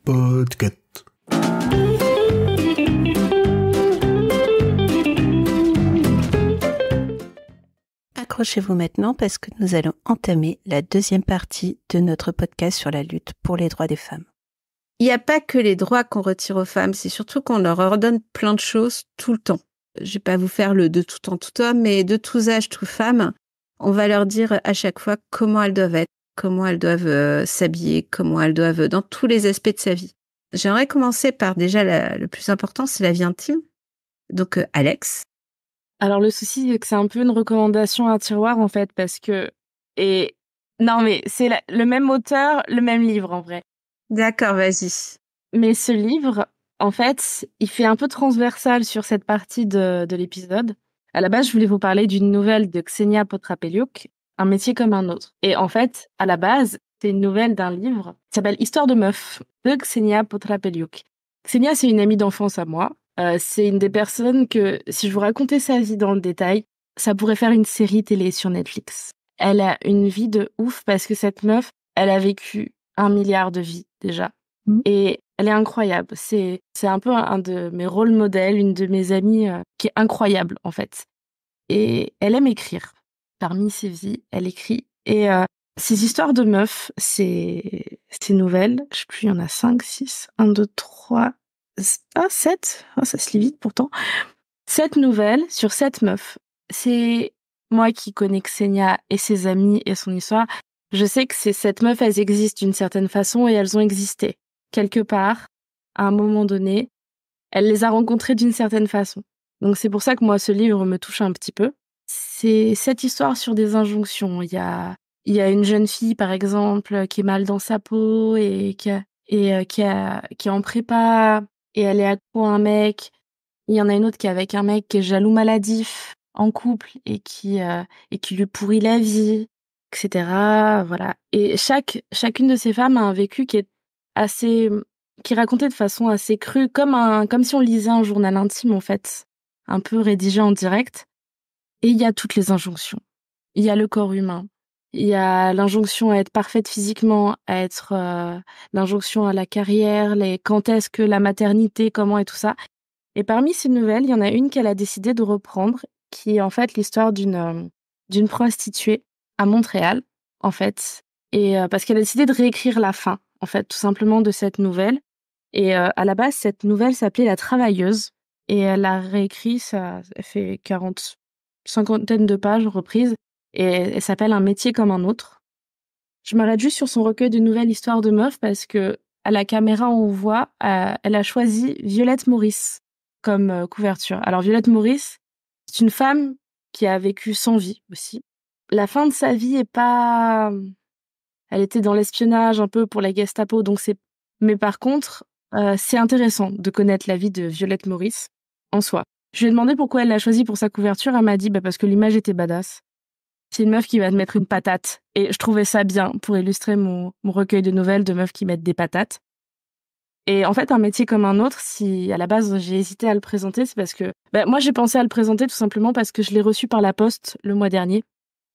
Podcast. Accrochez-vous maintenant parce que nous allons entamer la deuxième partie de notre podcast sur la lutte pour les droits des femmes. Il n'y a pas que les droits qu'on retire aux femmes, c'est surtout qu'on leur ordonne plein de choses tout le temps. Je vais pas vous faire le de tout temps, tout homme, mais de tous âges, toutes femmes, on va leur dire à chaque fois comment elles doivent être, comment elles doivent s'habiller, comment elles doivent dans tous les aspects de sa vie. J'aimerais commencer par déjà le plus important, c'est la vie intime. Donc Alex. Alors le souci, c'est que c'est un peu une recommandation à un tiroir en fait, parce que... Non mais c'est le même auteur, le même livre en vrai. D'accord, vas-y. Mais ce livre, en fait, il fait un peu transversal sur cette partie de l'épisode. À la base, je voulais vous parler d'une nouvelle de Ksenia Potrapeliuk, Un métier comme un autre. Et en fait, à la base, c'est une nouvelle d'un livre qui s'appelle Histoire de meuf de Ksenia Potrapeliuk. Ksenia, c'est une amie d'enfance à moi. C'est une des personnes que, si je vous racontais sa vie dans le détail, ça pourrait faire une série télé sur Netflix. Elle a une vie de ouf parce que cette meuf, elle a vécu 1 milliard de vies déjà. Et elle est incroyable. C'est un peu un de mes rôles modèles, une de mes amies qui est incroyable en fait. Et elle aime écrire. Parmi ses vies, elle écrit. Et ces histoires de meufs, ces nouvelles, je sais plus, il y en a 5, 6, 1, 2, 3, 7. Oh, ça se lit vite pourtant. 7 nouvelles sur 7 meufs. C'est moi qui connais Ksenia et ses amis et son histoire. Je sais que ces 7 meufs, elles existent d'une certaine façon et elles ont existé. Quelque part, à un moment donné, elle les a rencontrées d'une certaine façon. Donc c'est pour ça que moi, ce livre me touche un petit peu. C'est cette histoire sur des injonctions. Il y a une jeune fille, par exemple, qui est mal dans sa peau et qui est en prépa et elle est accro à un mec. Il y en a une autre qui est avec un mec qui est jaloux maladif en couple et qui lui pourrit la vie, etc. Voilà. Et chacune de ces femmes a un vécu qui est raconté de façon assez crue, comme si on lisait un journal intime en fait, un peu rédigé en direct. Et il y a toutes les injonctions. Il y a le corps humain. Il y a l'injonction à être parfaite physiquement, à être l'injonction à la carrière, quand est-ce que la maternité, comment et tout ça. Et parmi ces nouvelles, il y en a une qu'elle a décidé de reprendre, qui est en fait l'histoire d'une prostituée à Montréal, en fait. Et parce qu'elle a décidé de réécrire la fin, en fait, tout simplement de cette nouvelle. Et à la base, cette nouvelle s'appelait La Travailleuse. Et elle a réécrit, ça fait 50 de pages reprises. Et elle s'appelle Un métier comme un autre. Je m'arrête juste sur son recueil de nouvelles histoires de meufs parce que à la caméra, on voit, elle a choisi Violette Maurice comme couverture. Alors Violette Maurice, c'est une femme qui a vécu sans vie aussi. La fin de sa vie est pas... Elle était dans l'espionnage un peu pour la Gestapo, donc c'est... Mais par contre, c'est intéressant de connaître la vie de Violette Maurice en soi. Je lui ai demandé pourquoi elle l'a choisie pour sa couverture. Elle m'a dit parce que l'image était badass. C'est une meuf qui va te mettre une patate. Et je trouvais ça bien pour illustrer mon recueil de nouvelles de meufs qui mettent des patates. Et en fait, Un métier comme un autre, si à la base j'ai hésité à le présenter, c'est parce que moi j'ai pensé à le présenter tout simplement parce que je l'ai reçu par la poste le mois dernier.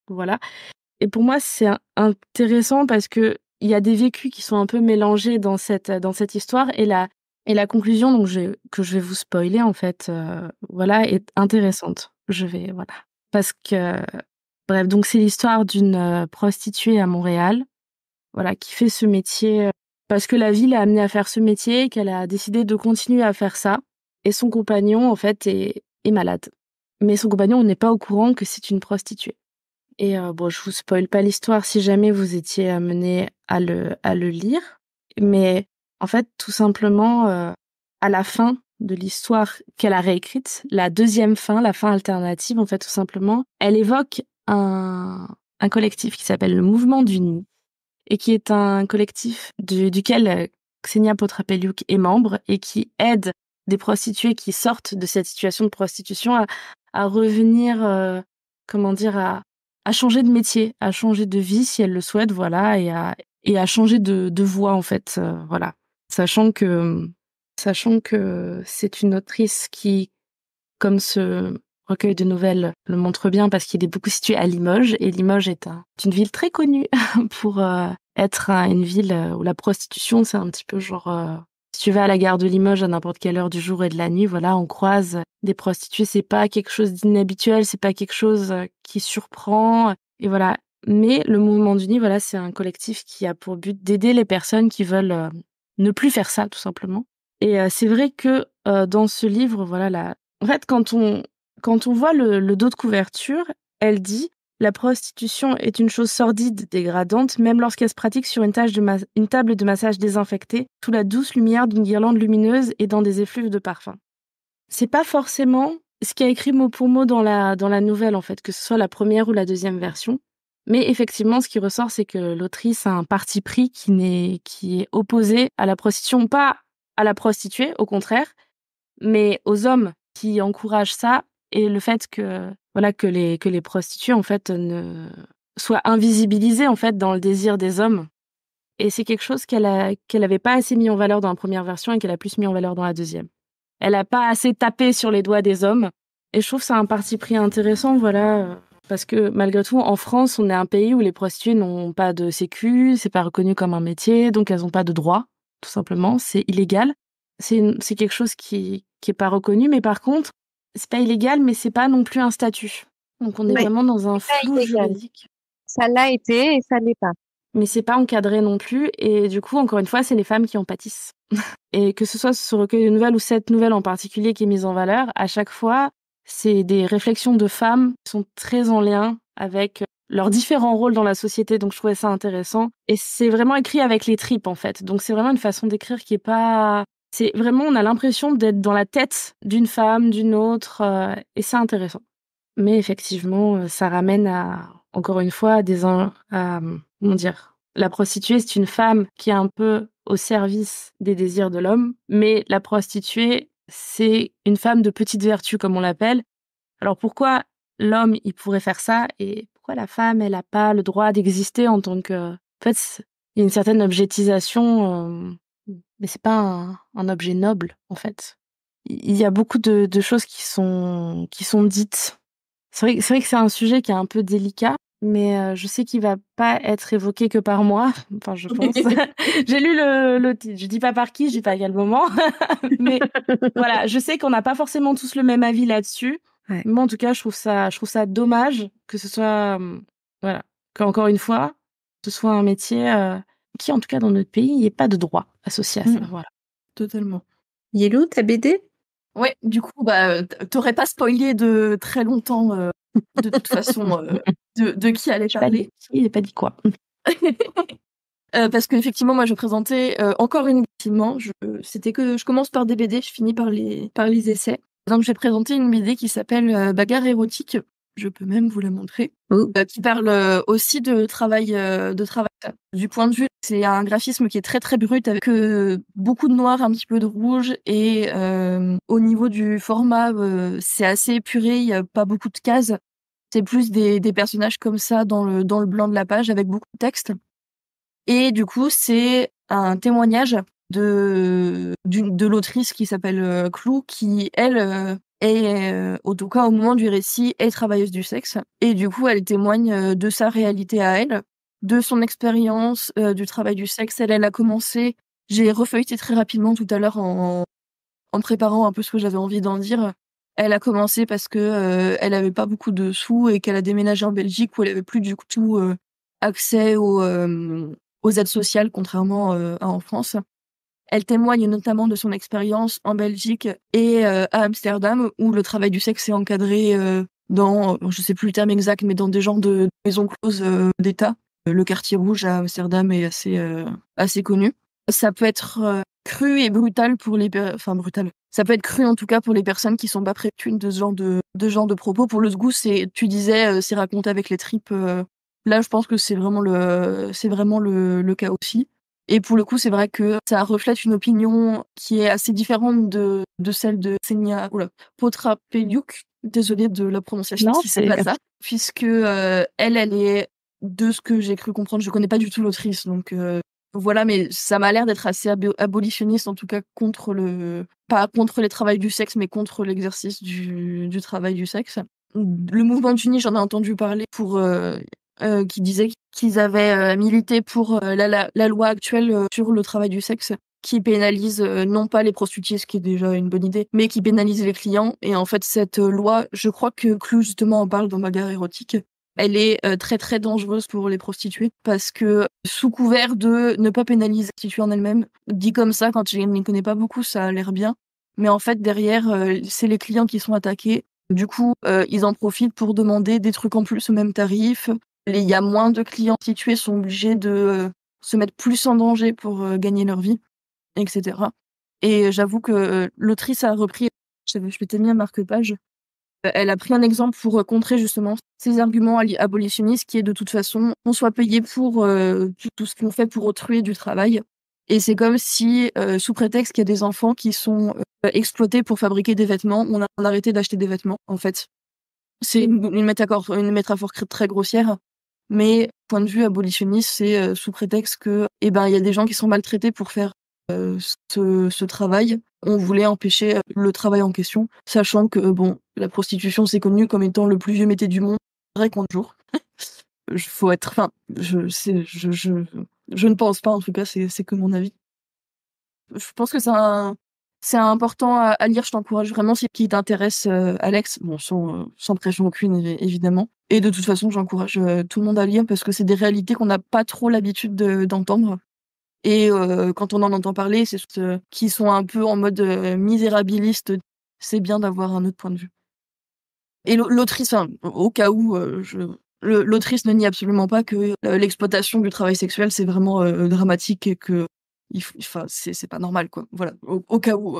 Voilà. Et pour moi, c'est intéressant parce que il y a des vécus qui sont un peu mélangés dans cette histoire et la conclusion donc que je vais vous spoiler en fait voilà est intéressante. Voilà. Parce que bref, donc c'est l'histoire d'une prostituée à Montréal, voilà, qui fait ce métier parce que la vie l'a amenée à faire ce métier et qu'elle a décidé de continuer à faire ça. Et son compagnon, en fait, est malade. Mais son compagnon n'est pas au courant que c'est une prostituée. Et je vous spoile pas l'histoire si jamais vous étiez amené à le lire. Mais en fait, tout simplement, à la fin de l'histoire qu'elle a réécrite, la deuxième fin, la fin alternative, en fait, tout simplement, elle évoque un collectif qui s'appelle le Mouvement du Nid et qui est un collectif duquel Ksenia Potrapeliuk est membre et qui aide des prostituées qui sortent de cette situation de prostitution à revenir, à changer de métier, à changer de vie si elles le souhaitent, voilà, et à changer de voie en fait, voilà. Sachant que c'est une autrice qui, comme ce recueil de nouvelles le montre bien parce qu'il est beaucoup situé à Limoges. Et Limoges est une ville très connue pour être une ville où la prostitution, c'est un petit peu genre... si tu vas à la gare de Limoges à n'importe quelle heure du jour et de la nuit, voilà, on croise des prostituées. C'est pas quelque chose d'inhabituel, c'est pas quelque chose qui surprend. Et voilà. Mais le Mouvement du Nid, voilà, c'est un collectif qui a pour but d'aider les personnes qui veulent ne plus faire ça, tout simplement. Et c'est vrai que dans ce livre, voilà, en fait, quand on voit le dos de couverture, elle dit: la prostitution est une chose sordide, dégradante, même lorsqu'elle se pratique sur une table de massage désinfectée, sous la douce lumière d'une guirlande lumineuse et dans des effluves de parfum. C'est pas forcément ce qui a écrit mot pour mot dans la nouvelle, en fait, que ce soit la première ou la deuxième version. Mais effectivement, ce qui ressort, c'est que l'autrice a un parti pris qui est opposé à la prostitution, pas à la prostituée, au contraire, mais aux hommes qui encouragent ça et le fait que les prostituées en fait ne soient invisibilisées en fait dans le désir des hommes. Et c'est quelque chose qu'elle avait pas assez mis en valeur dans la première version et qu'elle a plus mis en valeur dans la deuxième. Elle a pas assez tapé sur les doigts des hommes et je trouve ça un parti pris intéressant, voilà, parce que malgré tout en France, on est un pays où les prostituées n'ont pas de sécu, c'est pas reconnu comme un métier, donc elles ont pas de droits, tout simplement, c'est illégal. C'est quelque chose qui est pas reconnu, mais par contre, c'est pas illégal, mais c'est pas non plus un statut. Donc on est vraiment dans un flou juridique. Ça l'a été et ça l'est pas. Mais c'est pas encadré non plus, et du coup, encore une fois, c'est les femmes qui en pâtissent. Et que ce soit ce recueil de nouvelles ou cette nouvelle en particulier qui est mise en valeur, à chaque fois, c'est des réflexions de femmes qui sont très en lien avec leurs différents rôles dans la société, donc je trouvais ça intéressant. Et c'est vraiment écrit avec les tripes, en fait. Donc c'est vraiment une façon d'écrire qui est pas... C'est vraiment, on a l'impression d'être dans la tête d'une femme, d'une autre, et c'est intéressant. Mais effectivement, ça ramène à, encore une fois, comment dire, la prostituée, c'est une femme qui est un peu au service des désirs de l'homme, mais la prostituée, c'est une femme de petite vertu, comme on l'appelle. Alors pourquoi l'homme, il pourrait faire ça, et pourquoi la femme, elle n'a pas le droit d'exister en tant que... En fait, il y a une certaine objetisation, mais c'est pas un objet noble, en fait. Il y a beaucoup de choses qui sont dites. C'est vrai que c'est un sujet qui est un peu délicat, mais je sais qu'il va pas être évoqué que par moi. Enfin, je pense. J'ai lu le titre. Je dis pas par qui, je dis pas à quel moment. Mais voilà, je sais qu'on n'a pas forcément tous le même avis là-dessus. Ouais. Mais en tout cas, je trouve ça dommage que ce soit, voilà, qu'encore une fois, ce soit un métier qui, en tout cas dans notre pays, il n'y ait pas de droit associé à ça. Voilà. Totalement. Yellow, ta BD? Ouais, du coup, t'aurais pas spoilé de très longtemps, de toute façon, de qui allait parler. Il n'a pas dit quoi. Parce qu'effectivement, moi, je présentais encore une effectivement, c'était que je commence par des BD, je finis par les essais. Donc, j'ai présenté une BD qui s'appelle Bagarre érotique. Je peux même vous la montrer. Qui parle aussi de travail. Du point de vue, c'est un graphisme qui est très très brut avec beaucoup de noir, un petit peu de rouge, et au niveau du format, c'est assez épuré. Il y a pas beaucoup de cases. C'est plus des personnages comme ça dans le blanc de la page avec beaucoup de texte. Et du coup, c'est un témoignage de l'autrice qui s'appelle Clou, qui elle est, en tout cas au moment du récit, est travailleuse du sexe. Et du coup, elle témoigne de sa réalité à elle, de son expérience du travail du sexe. Elle a commencé. J'ai refeuilleté très rapidement tout à l'heure en préparant un peu ce que j'avais envie d'en dire. Elle a commencé parce que elle avait pas beaucoup de sous et qu'elle a déménagé en Belgique où elle avait plus du tout accès aux aides sociales, contrairement à en France. Elle témoigne notamment de son expérience en Belgique et à Amsterdam, où le travail du sexe est encadré dans, je sais plus le terme exact, mais dans des genres de maisons closes d'État. Le quartier rouge à Amsterdam est assez connu. Ça peut être cru et brutal pour brutal. Ça peut être cru en tout cas pour les personnes qui sont pas prévenues de ce genre de propos. Pour le goût, tu disais, c'est raconté avec les tripes. Là, je pense que c'est vraiment le cas aussi. Et pour le coup, c'est vrai que ça reflète une opinion qui est assez différente de celle de Ksenia Potrapeliuk. Désolée de la prononciation, si c'est pas ça. Puisque elle est, de ce que j'ai cru comprendre, je connais pas du tout l'autrice, donc Voilà, mais ça m'a l'air d'être assez abolitionniste, en tout cas pas contre les travails du sexe, mais contre l'exercice du travail du sexe. Le mouvement d'Uni, j'en ai entendu parler qui disait qu'ils avaient milité pour la loi actuelle sur le travail du sexe, qui pénalise non pas les prostituées, ce qui est déjà une bonne idée, mais qui pénalise les clients. Et en fait, cette loi, je crois que Clou justement en parle dans Bagarre érotique, elle est très très dangereuse pour les prostituées parce que sous couvert de ne pas pénaliser la prostituée en elle-même, dit comme ça, quand je ne connais pas beaucoup, ça a l'air bien. Mais en fait, derrière, c'est les clients qui sont attaqués. Du coup, ils en profitent pour demander des trucs en plus au même tarif. Il y a moins de clients prostitués sont obligés de se mettre plus en danger pour gagner leur vie, etc. Et j'avoue que l'autrice a repris, je m'étais mis un marque-page, elle a pris un exemple pour contrer justement ces arguments abolitionnistes qui est de toute façon on soit payé pour tout ce qu'on fait pour autrui du travail. Et c'est comme si, sous prétexte qu'il y a des enfants qui sont exploités pour fabriquer des vêtements, on a arrêté d'acheter des vêtements, en fait. C'est une métaphore très grossière, mais point de vue abolitionniste, c'est sous prétexte que, il y a des gens qui sont maltraités pour faire ce travail. On voulait empêcher le travail en question, sachant que la prostitution c'est connu comme étant le plus vieux métier du monde, vrai qu'on jour. Faut être, enfin, je ne pense pas, en tout cas, c'est que mon avis. Je pense que c'est important à lire. Je t'encourage vraiment si qui t'intéresse, Alex. Bon, sans pression aucune, évidemment. Et de toute façon, j'encourage tout le monde à lire parce que c'est des réalités qu'on n'a pas trop l'habitude d'entendre. Et quand on en entend parler, c'est ceux qui sont un peu en mode misérabiliste. C'est bien d'avoir un autre point de vue. Et l'autrice, au cas où, l'autrice ne nie absolument pas que l'exploitation du travail sexuel, c'est vraiment dramatique et que c'est pas normal, quoi. Voilà, au cas où.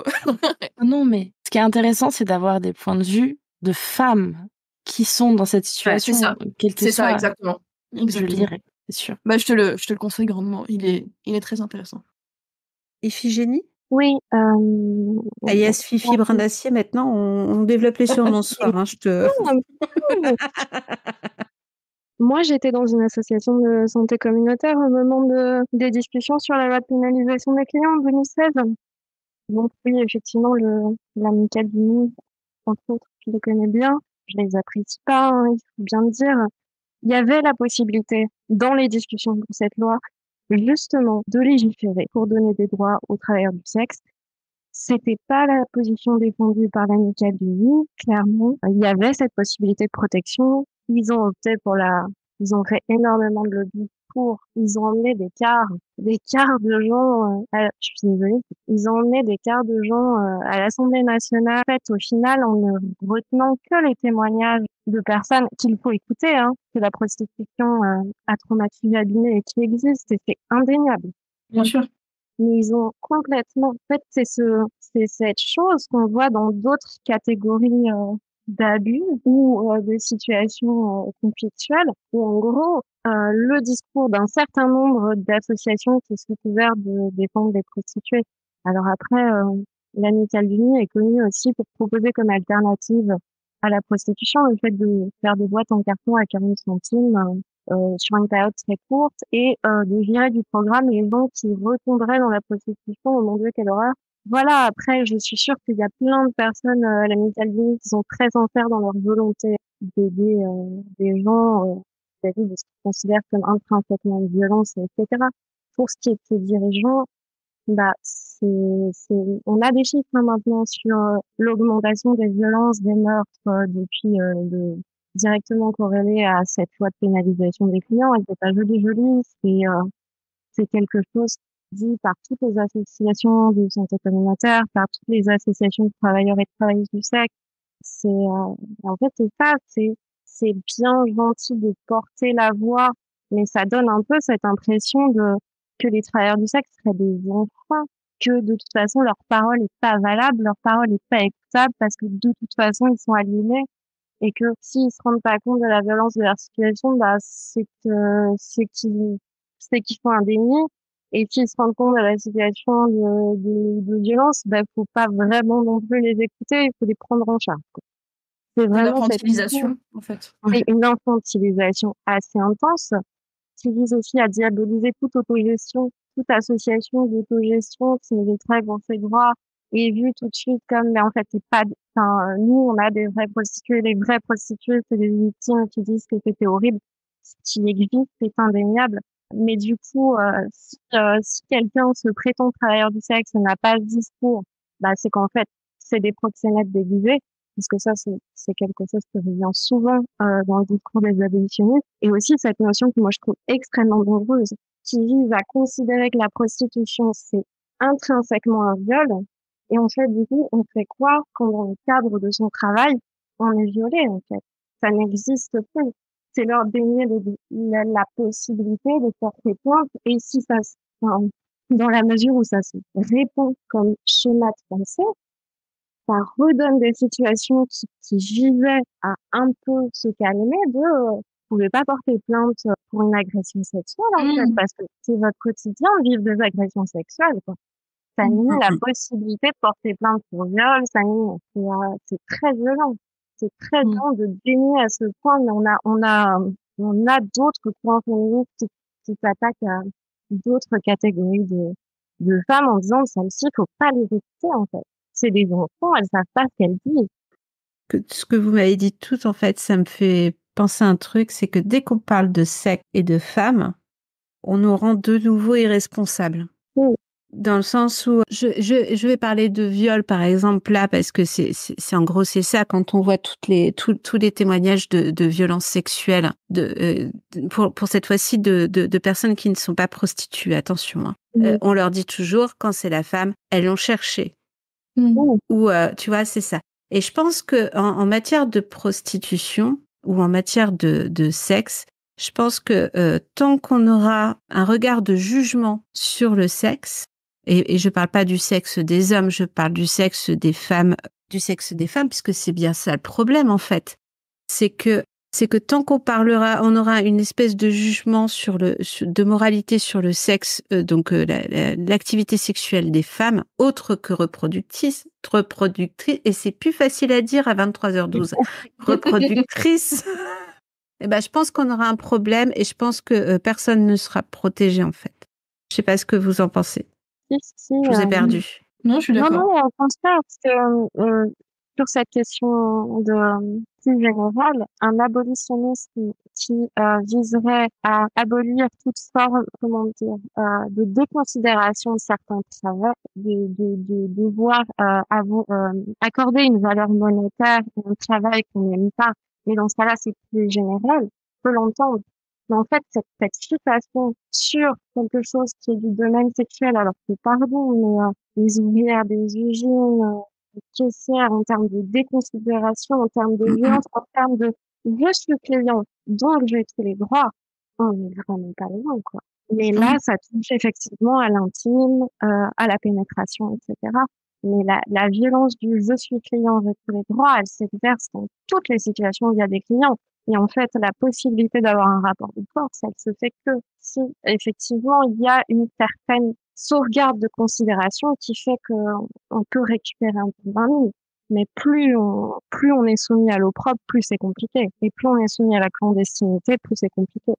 Non, mais ce qui est intéressant, c'est d'avoir des points de vue de femmes qui sont dans cette situation. C'est ça. C'est ça, exactement. Je le lirai, c'est sûr. Je te le conseille grandement. Il est très intéressant. Iphigénie ? Oui. Alias Fifi Brin d'Acier, maintenant, on développe les surnoms ce soir. Moi, j'étais dans une association de santé communautaire au moment des discussions sur la loi de pénalisation des clients en 2016. Donc oui, effectivement, l'amicale du Nid, entre autres, je les connais bien. Je les apprécie pas, il faut bien le dire. Il y avait la possibilité, dans les discussions de cette loi, justement, de légiférer pour donner des droits aux travailleurs du sexe. C'était pas la position défendue par l'amicale du Nid, clairement. Il y avait cette possibilité de protection. Ils ont opté ils ont fait énormément de lobby ils ont emmené des quarts de gens, je suis désolée, ils ont emmené des quarts de gens à l'Assemblée nationale. En fait, au final, en ne retenant que les témoignages de personnes qu'il faut écouter, que la prostitution a traumatisé, abîmé et qui existe, et c'est indéniable. Bien sûr. Mais ils ont complètement, en fait, c'est cette chose qu'on voit dans d'autres catégories d'abus ou de situations conflictuelles, où en gros, le discours d'un certain nombre d'associations qui sont ouvertes de défendre les prostituées. Alors après, l'amicale du Nid est connue aussi pour proposer comme alternative à la prostitution le fait de faire des boîtes en carton à 40 centimes sur une période très courte et de virer du programme les gens qui retomberaient dans la prostitution. Oh mon Dieu, quelle horreur! Voilà, après, je suis sûre qu'il y a plein de personnes à l'amicale du Nid qui sont très sincères dans leur volonté d'aider des gens vis-à-vis de ce qu'ils considèrent comme intrinsèquement de violence, etc. Pour ce qui est de ces dirigeants, on a des chiffres maintenant sur l'augmentation des violences, des meurtres directement corrélés à cette loi de pénalisation des clients. Elle n'est pas jolie, c'est quelque chose dit par toutes les associations de santé communautaire, par toutes les associations de travailleurs et de travailleuses du sexe. En fait, c'est bien gentil de porter la voix, mais ça donne un peu cette impression que les travailleurs du sexe seraient des enfants, que de toute façon leur parole est pas valable, leur parole est pas écoutable parce que de toute façon ils sont aliénés et que s'ils se rendent pas compte de la violence de leur situation, c'est qu'ils font un déni. Et s'ils se rendent compte de la situation de violence, faut pas vraiment non plus les écouter, il faut les prendre en charge, quoi. C'est vraiment l'infantilisation, en fait. C'est une infantilisation assez intense qui vise aussi à diaboliser toute autogestion, toute association d'autogestion qui mériterait pour ses droits est vue tout de suite comme, mais en fait, c'est pas, enfin, nous, on a des vraies prostituées, les vraies prostituées, c'est des victimes qui disent que c'était horrible. Ce qui existe, c'est indéniable. Mais du coup, si quelqu'un se prétend travailleur du sexe et n'a pas ce discours, bah, c'est qu'en fait, c'est des proxénètes déguisés. Parce que ça, c'est quelque chose qui revient souvent dans le discours des abolitionnistes. Et aussi cette notion que moi, je trouve extrêmement dangereuse, qui vise à considérer que la prostitution, c'est intrinsèquement un viol. Et en fait, du coup, on fait croire quand dans le cadre de son travail, on est violé, en fait. Ça n'existe plus. C'est leur dénier la possibilité de porter plainte. Et si ça, enfin, dans la mesure où ça se répond comme schéma de pensée, ça redonne des situations qui visaient à un peu se calmer vous pouvez pas porter plainte pour une agression sexuelle, en fait, parce que c'est votre quotidien de vivre des agressions sexuelles, quoi. Ça nie la possibilité de porter plainte pour viol, ça nie, c'est très violent. C'est très violent de dénier à ce point, mais on a d'autres courants féministes qui s'attaquent à d'autres catégories de femmes en disant, celles-ci, faut pas les écouter, en fait. C'est des enfants, elles savent pas ce qu'elles disent. Ce que vous m'avez dit tout, en fait, ça me fait penser à un truc, c'est que dès qu'on parle de sexe et de femmes, on nous rend de nouveau irresponsables. Oui. Dans le sens où je vais parler de viol, par exemple, là, parce que c'est en gros, c'est ça, quand on voit tous les témoignages de violences sexuelles, pour cette fois-ci, de personnes qui ne sont pas prostituées, attention, hein. On leur dit toujours, quand c'est la femme, elles l'ont cherché. Ou, tu vois, c'est ça. Et je pense que en matière de prostitution ou en matière de sexe, je pense que tant qu'on aura un regard de jugement sur le sexe, et je parle pas du sexe des hommes, je parle du sexe des femmes, puisque c'est bien ça le problème en fait. C'est que tant qu'on parlera, on aura une espèce de jugement de moralité sur le sexe, donc l'activité sexuelle des femmes, autre que reproductrice, et c'est plus facile à dire à 23h12. Reproductrice. Eh ben, je pense qu'on aura un problème et je pense que personne ne sera protégé en fait. Je sais pas ce que vous en pensez. Si, je vous ai perdu. Non, je suis d'accord. Non, au contraire, parce que sur cette question de plus générale, un abolitionniste qui viserait à abolir toute forme, comment dire, de déconsidération de certains travaux, de devoir accorder une valeur monétaire à un travail qu'on n'aime pas, mais dans ce cas-là, c'est plus général, on peut l'entendre. Mais en fait, cette fixation sur quelque chose qui est du domaine sexuel, alors que pardon, mais les ouvrières des usines, les caissières, en termes de déconsidération, en termes de violence, en termes de je suis client, donc j'ai tous les droits, on n'est vraiment pas loin, quoi. Mais là, ça touche effectivement à l'intime, à la pénétration, etc. Mais la violence du je suis client, j'ai tous les droits, elle s'exerce dans toutes les situations où il y a des clients. Et en fait, la possibilité d'avoir un rapport de force, elle se fait que si effectivement il y a une certaine sauvegarde de considération qui fait qu'on peut récupérer un peu de mais plus on est soumis à l'opprobre, plus c'est compliqué. Et plus on est soumis à la clandestinité, plus c'est compliqué.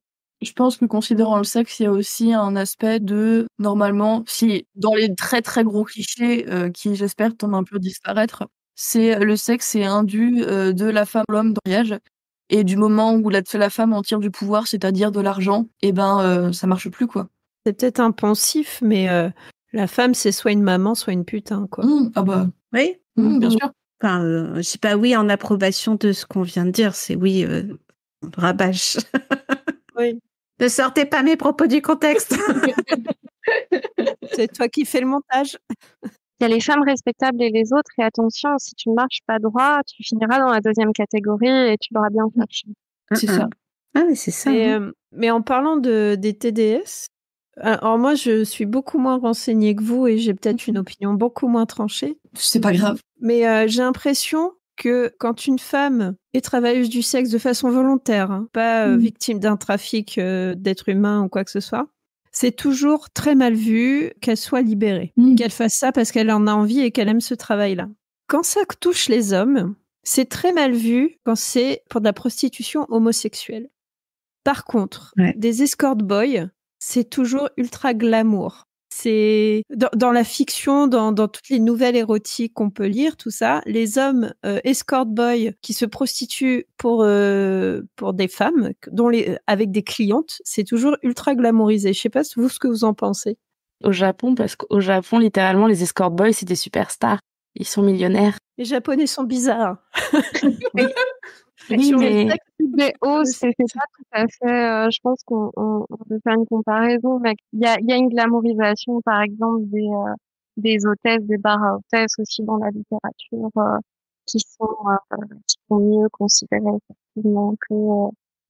Je pense que considérant le sexe, il y a aussi un aspect de, normalement, si dans les très très gros clichés qui j'espère tendent un peu à disparaître, c'est le sexe est un dû de la femme à l'homme dans le mariage. Et du moment où la femme en tire du pouvoir, c'est-à-dire de l'argent, et ça marche plus, quoi. C'est peut-être un poncif, mais la femme, c'est soit une maman, soit une putain, quoi. Ah bah. Oui, bien sûr. Enfin, je sais pas oui en approbation de ce qu'on vient de dire, c'est oui, rabâche. Oui. Ne sortez pas mes propos du contexte. C'est toi qui fais le montage. Il y a les femmes respectables et les autres, et attention, si tu ne marches pas droit, tu finiras dans la deuxième catégorie et tu l'auras bien fait. C'est ça. Ah mais c'est ça. Mais en parlant des TDS, alors moi je suis beaucoup moins renseignée que vous et j'ai peut-être une opinion beaucoup moins tranchée. C'est pas grave. Mais j'ai l'impression que quand une femme est travailleuse du sexe de façon volontaire, hein, pas victime d'un trafic d'êtres humains ou quoi que ce soit, c'est toujours très mal vu qu'elle soit libérée, qu'elle fasse ça parce qu'elle en a envie et qu'elle aime ce travail-là. Quand ça touche les hommes, c'est très mal vu quand c'est pour de la prostitution homosexuelle. Par contre, des escort boys, c'est toujours ultra glamour. C'est dans la fiction, dans toutes les nouvelles érotiques qu'on peut lire, tout ça, les hommes escort boys qui se prostituent pour des femmes, avec des clientes, c'est toujours ultra glamourisé. Je sais pas vous ce que vous en pensez. Au Japon, parce qu'au Japon, littéralement, les escort boys, c'est des superstars. Ils sont millionnaires. Les Japonais sont bizarres. Oui, mais des hauts, c'est pas tout à fait. Je pense qu'on peut faire une comparaison, mais il y a une glamourisation, par exemple, des hôtesses, des bars à hôtesses aussi dans la littérature, qui sont mieux considérées effectivement que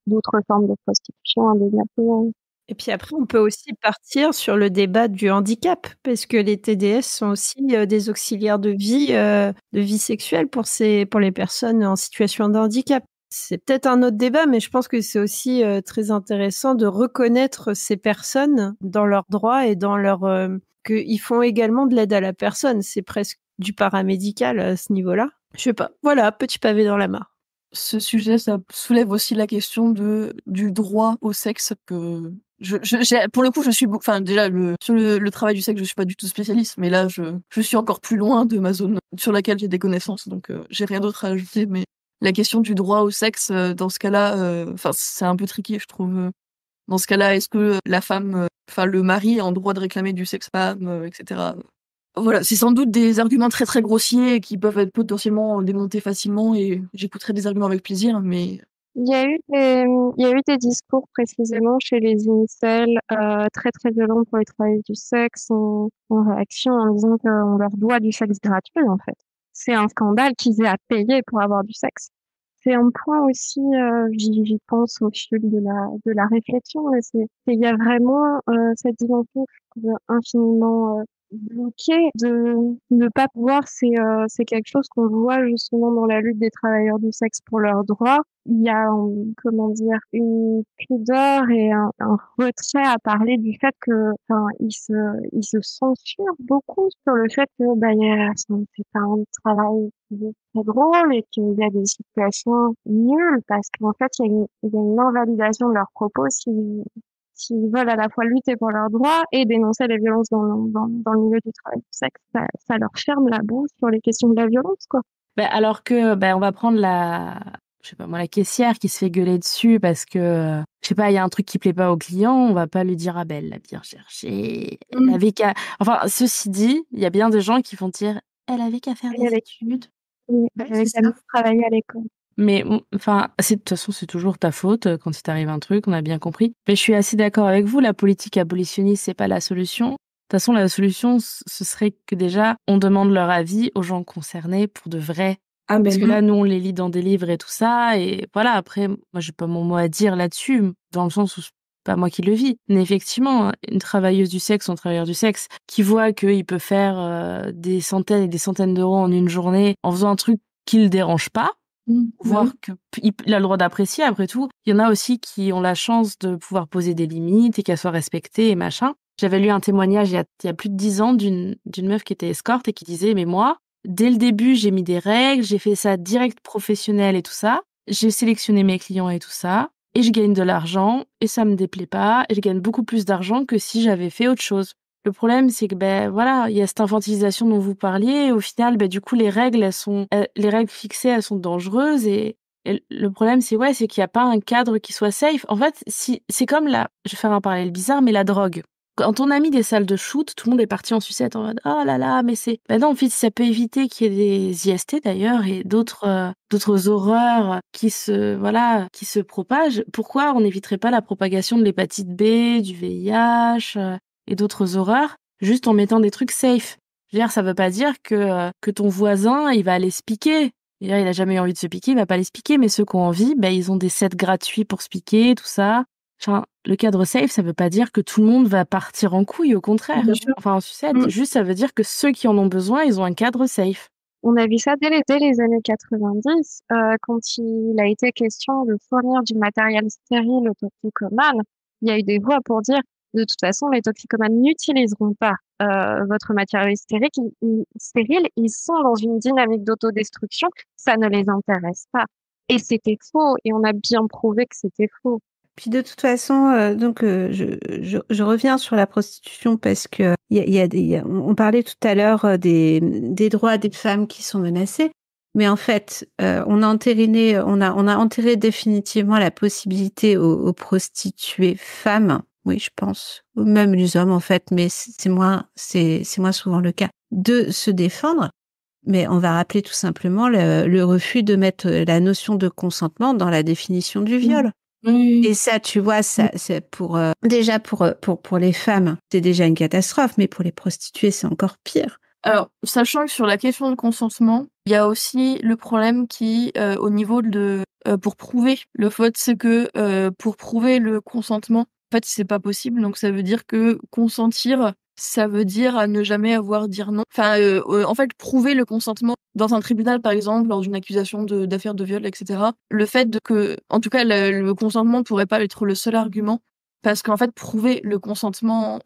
d'autres formes de prostitution indéniablement. Et puis après, on peut aussi partir sur le débat du handicap, parce que les TDS sont aussi des auxiliaires de vie sexuelle pour les personnes en situation de handicap. C'est peut-être un autre débat, mais je pense que c'est aussi très intéressant de reconnaître ces personnes dans leurs droits et dans qu'ils font également de l'aide à la personne. C'est presque du paramédical à ce niveau-là. Je sais pas. Voilà, petit pavé dans la mare. Ce sujet, ça soulève aussi la question du droit au sexe que pour le coup, je suis, enfin, déjà, sur le travail du sexe, je suis pas du tout spécialiste, mais là, je suis encore plus loin de ma zone sur laquelle j'ai des connaissances, donc, j'ai rien d'autre à ajouter, mais la question du droit au sexe, dans ce cas-là, enfin, c'est un peu tricky, je trouve. Dans ce cas-là, est-ce que la femme, enfin, le mari a en droit de réclamer du sexe-femme, etc. Voilà, c'est sans doute des arguments très très grossiers qui peuvent être potentiellement démontés facilement et j'écouterai des arguments avec plaisir, mais Il y a eu des discours précisément chez les incels très très violents pour les travailleurs du sexe en réaction en disant qu'on leur doit du sexe gratuit en fait. C'est un scandale qu'ils aient à payer pour avoir du sexe. C'est un point aussi, j'y pense au fil de la réflexion, mais il y a vraiment cette dimension que je trouve infiniment bloquée de ne pas pouvoir. C'est quelque chose qu'on voit justement dans la lutte des travailleurs du sexe pour leurs droits. Il y a, comment dire, une pudeur et un retrait à parler du fait que, enfin, ils se censurent beaucoup sur le fait que, c'est pas un travail très drôle et qu'il y a des situations nulles parce qu'en fait, il y a une invalidation de leurs propos s'ils veulent à la fois lutter pour leurs droits et dénoncer les violences dans le milieu du travail du sexe. Ça leur ferme la bouche sur les questions de la violence, quoi. Alors que, on va prendre je sais pas moi, la caissière qui se fait gueuler dessus parce que, je sais pas, il y a un truc qui plaît pas au client, on va pas lui dire, ah ben, elle l'a bien cherché, elle avait qu'à... Enfin, ceci dit, il y a bien des gens qui vont dire, elle avait qu'à faire des études. Oui, elle avait qu'à travailler à l'école. Mais, enfin, de toute façon, c'est toujours ta faute quand il t'arrive un truc, on a bien compris. Mais je suis assez d'accord avec vous, la politique abolitionniste, c'est pas la solution. De toute façon, la solution, ce serait que déjà, on demande leur avis aux gens concernés pour de vrai. Parce que là, nous, on les lit dans des livres et tout ça. Et voilà, après, moi, j'ai pas mon mot à dire là-dessus, dans le sens où c'est pas moi qui le vis. Mais effectivement, une travailleuse du sexe ou un travailleur du sexe qui voit qu'il peut faire des centaines et des centaines d'euros en une journée en faisant un truc qui le dérange pas, voir qu'il a le droit d'apprécier, après tout. Il y en a aussi qui ont la chance de pouvoir poser des limites et qu'elles soient respectées et machin. J'avais lu un témoignage il y a plus de 10 ans d'une meuf qui était escorte et qui disait, mais moi, dès le début, j'ai mis des règles, j'ai fait ça direct professionnel et tout ça. J'ai sélectionné mes clients et tout ça. Et je gagne de l'argent et ça me déplaît pas. Et je gagne beaucoup plus d'argent que si j'avais fait autre chose. Le problème, c'est que, voilà, il y a cette infantilisation dont vous parliez. Et au final, du coup, les règles fixées, elles sont dangereuses. Et le problème, c'est qu'il n'y a pas un cadre qui soit safe. En fait, c'est comme je vais faire un parallèle bizarre, mais la drogue. Quand on a mis des salles de shoot, tout le monde est parti en sucette en mode oh là là, mais c'est... non, en fait, ça peut éviter qu'il y ait des IST d'ailleurs et d'autres horreurs qui se propagent. Pourquoi on n'éviterait pas la propagation de l'hépatite B, du VIH et d'autres horreurs juste en mettant des trucs safe? Je veux dire, ça veut pas dire que ton voisin, il va aller se piquer. Il a jamais eu envie de se piquer, il va pas aller se piquer, mais ceux qui ont envie, ils ont des sets gratuits pour se piquer, tout ça. Enfin, le cadre safe, ça veut pas dire que tout le monde va partir en couille, au contraire. Enfin, en sucette, juste ça veut dire que ceux qui en ont besoin, ils ont un cadre safe. On a vu ça dès les années 90, quand il a été question de fournir du matériel stérile aux toxicomanes. Il y a eu des voix pour dire, de toute façon, les toxicomanes n'utiliseront pas votre matériel stérile. Ils sont dans une dynamique d'autodestruction, ça ne les intéresse pas. Et c'était faux, et on a bien prouvé que c'était faux. Puis de toute façon, je reviens sur la prostitution parce que on parlait tout à l'heure des droits des femmes qui sont menacés, mais en fait, on a enterré définitivement la possibilité aux prostituées femmes, oui, je pense, ou même les hommes en fait, mais c'est moins souvent le cas, de se défendre. Mais on va rappeler tout simplement le refus de mettre la notion de consentement dans la définition du viol. Oui. Et ça, tu vois, ça, c'est déjà pour les femmes, c'est déjà une catastrophe, mais pour les prostituées, c'est encore pire. Alors, sachant que sur la question de consentement, il y a aussi le problème qui, au niveau de, pour prouver le fait, c'est que pour prouver le consentement, en fait, c'est pas possible. Donc, ça veut dire que consentir, ça veut dire à ne jamais avoir dire non. Enfin, en fait, prouver le consentement dans un tribunal, par exemple, lors d'une accusation d'affaire de viol, etc. Le fait que, en tout cas, le consentement pourrait pas être le seul argument. Parce qu'en fait, prouver le consentement,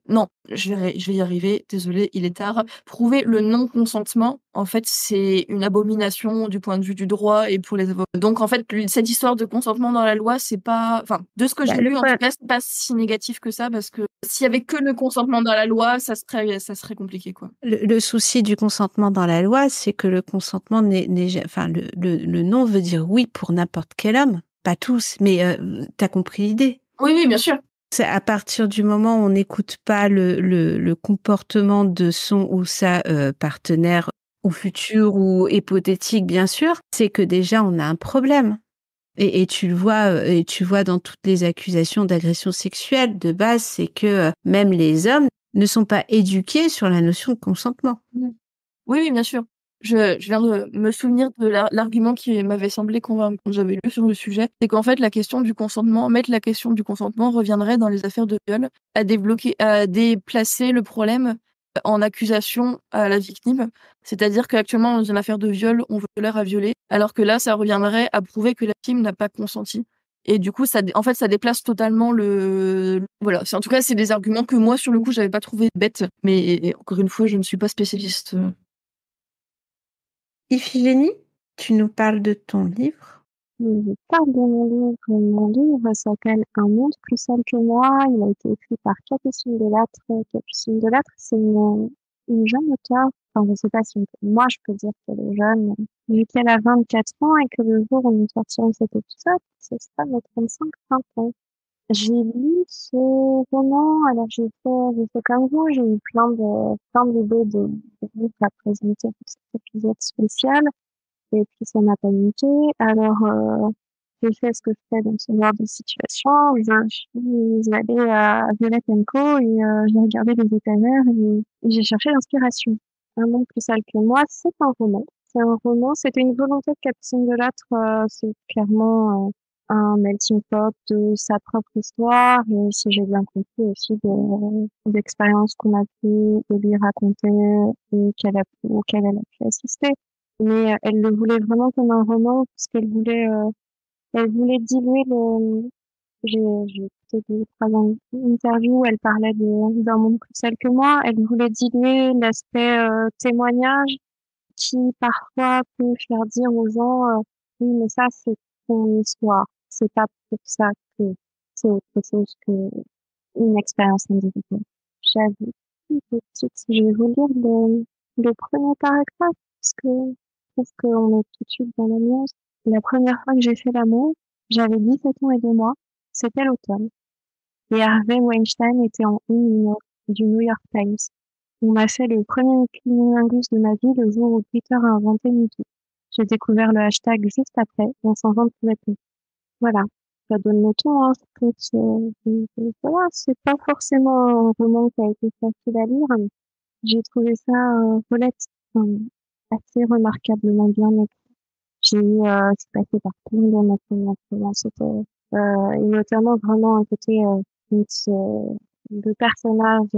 non, je vais y arriver, désolée, il est tard. Prouver le non-consentement, en fait, c'est une abomination du point de vue du droit et pour les avocats. Donc, en fait, cette histoire de consentement dans la loi, c'est pas, enfin, de ce que j'ai lu, en tout cas, c'est pas si négatif que ça, parce que s'il y avait que le consentement dans la loi, ça serait compliqué, quoi. Le souci du consentement dans la loi, c'est que le consentement le non veut dire oui pour n'importe quel homme. Pas tous, mais t'as compris l'idée. Oui, bien sûr. C'est à partir du moment où on n'écoute pas le comportement de son ou sa partenaire, ou futur ou hypothétique, bien sûr, c'est que déjà on a un problème. Et tu le vois dans toutes les accusations d'agression sexuelle, de base, c'est que même les hommes ne sont pas éduqués sur la notion de consentement. Oui, bien sûr. Je viens de me souvenir de l'argument qui m'avait semblé convaincant quand j'avais lu sur le sujet. C'est qu'en fait, mettre la question du consentement reviendrait dans les affaires de viol à déplacer le problème en accusation à la victime. C'est-à-dire qu'actuellement, dans une affaire de viol, on violeur a violé, alors que là, ça reviendrait à prouver que la victime n'a pas consenti. Et du coup, ça déplace totalement voilà. En tout cas, c'est des arguments que moi, sur le coup, j'avais pas trouvé bêtes. Mais encore une fois, je ne suis pas spécialiste. Iphigénie, tu nous parles de ton livre. Je parle de mon livre. Mon livre s'appelle Un monde plus seul que moi. Il a été écrit par Capucine Delattre. Capucine Delattre, c'est une jeune auteure. Enfin, je sais pas si moi je peux dire qu'elle est jeune, vu qu'elle a 24 ans et que le jour où nous sortirons cet épisode, ce sera mes 35 ans. J'ai lu ce roman, alors j'ai fait comme vous, j'ai eu plein d'idées de livres à présenter pour cet épisode spécial, et puis ça m'a paniqué. Alors, j'ai fait ce que je fais dans ce genre de situation. Je suis allée à Violette & Co et j'ai regardé les étagères et j'ai cherché l'inspiration. Un monde plus sale que moi, c'est un roman. C'était une volonté de Capucine Delattre, c'est clairement un melting pot de sa propre histoire et si j'ai bien compris aussi des expériences qu'on a pu de lui raconter et auxquelles elle a pu assister. Mais elle le voulait vraiment comme un roman parce elle voulait diluer j'ai écouté 2 ou 3 interviews où elle parlait d'un monde plus seul que moi. Elle voulait diluer l'aspect témoignage qui parfois peut faire dire aux gens oui mais ça c'est ton histoire, c'est pas pour ça que c'est autre chose que une expérience individuelle. J'avoue, une petite, je vais vous lire le premier paragraphe parce que je trouve qu'on est tout de suite dans la nuance. La première fois que j'ai fait l'amour, j'avais 17 ans et 2 mois, c'était l'automne. Et Harvey Weinstein était en une du New York Times. On m'a fait le premier cunnilingus de ma vie le jour où Twitter a inventé MeToo. J'ai découvert le hashtag juste après, en s'en vendre tout bêtement. Voilà. Ça donne le ton, hein. Voilà, c'est pas forcément un roman qui a été facile à lire. J'ai trouvé ça, Paulette, assez remarquablement bien écrit. Je suis passée par plein d'émotions, c'était, et notamment vraiment un côté, le personnage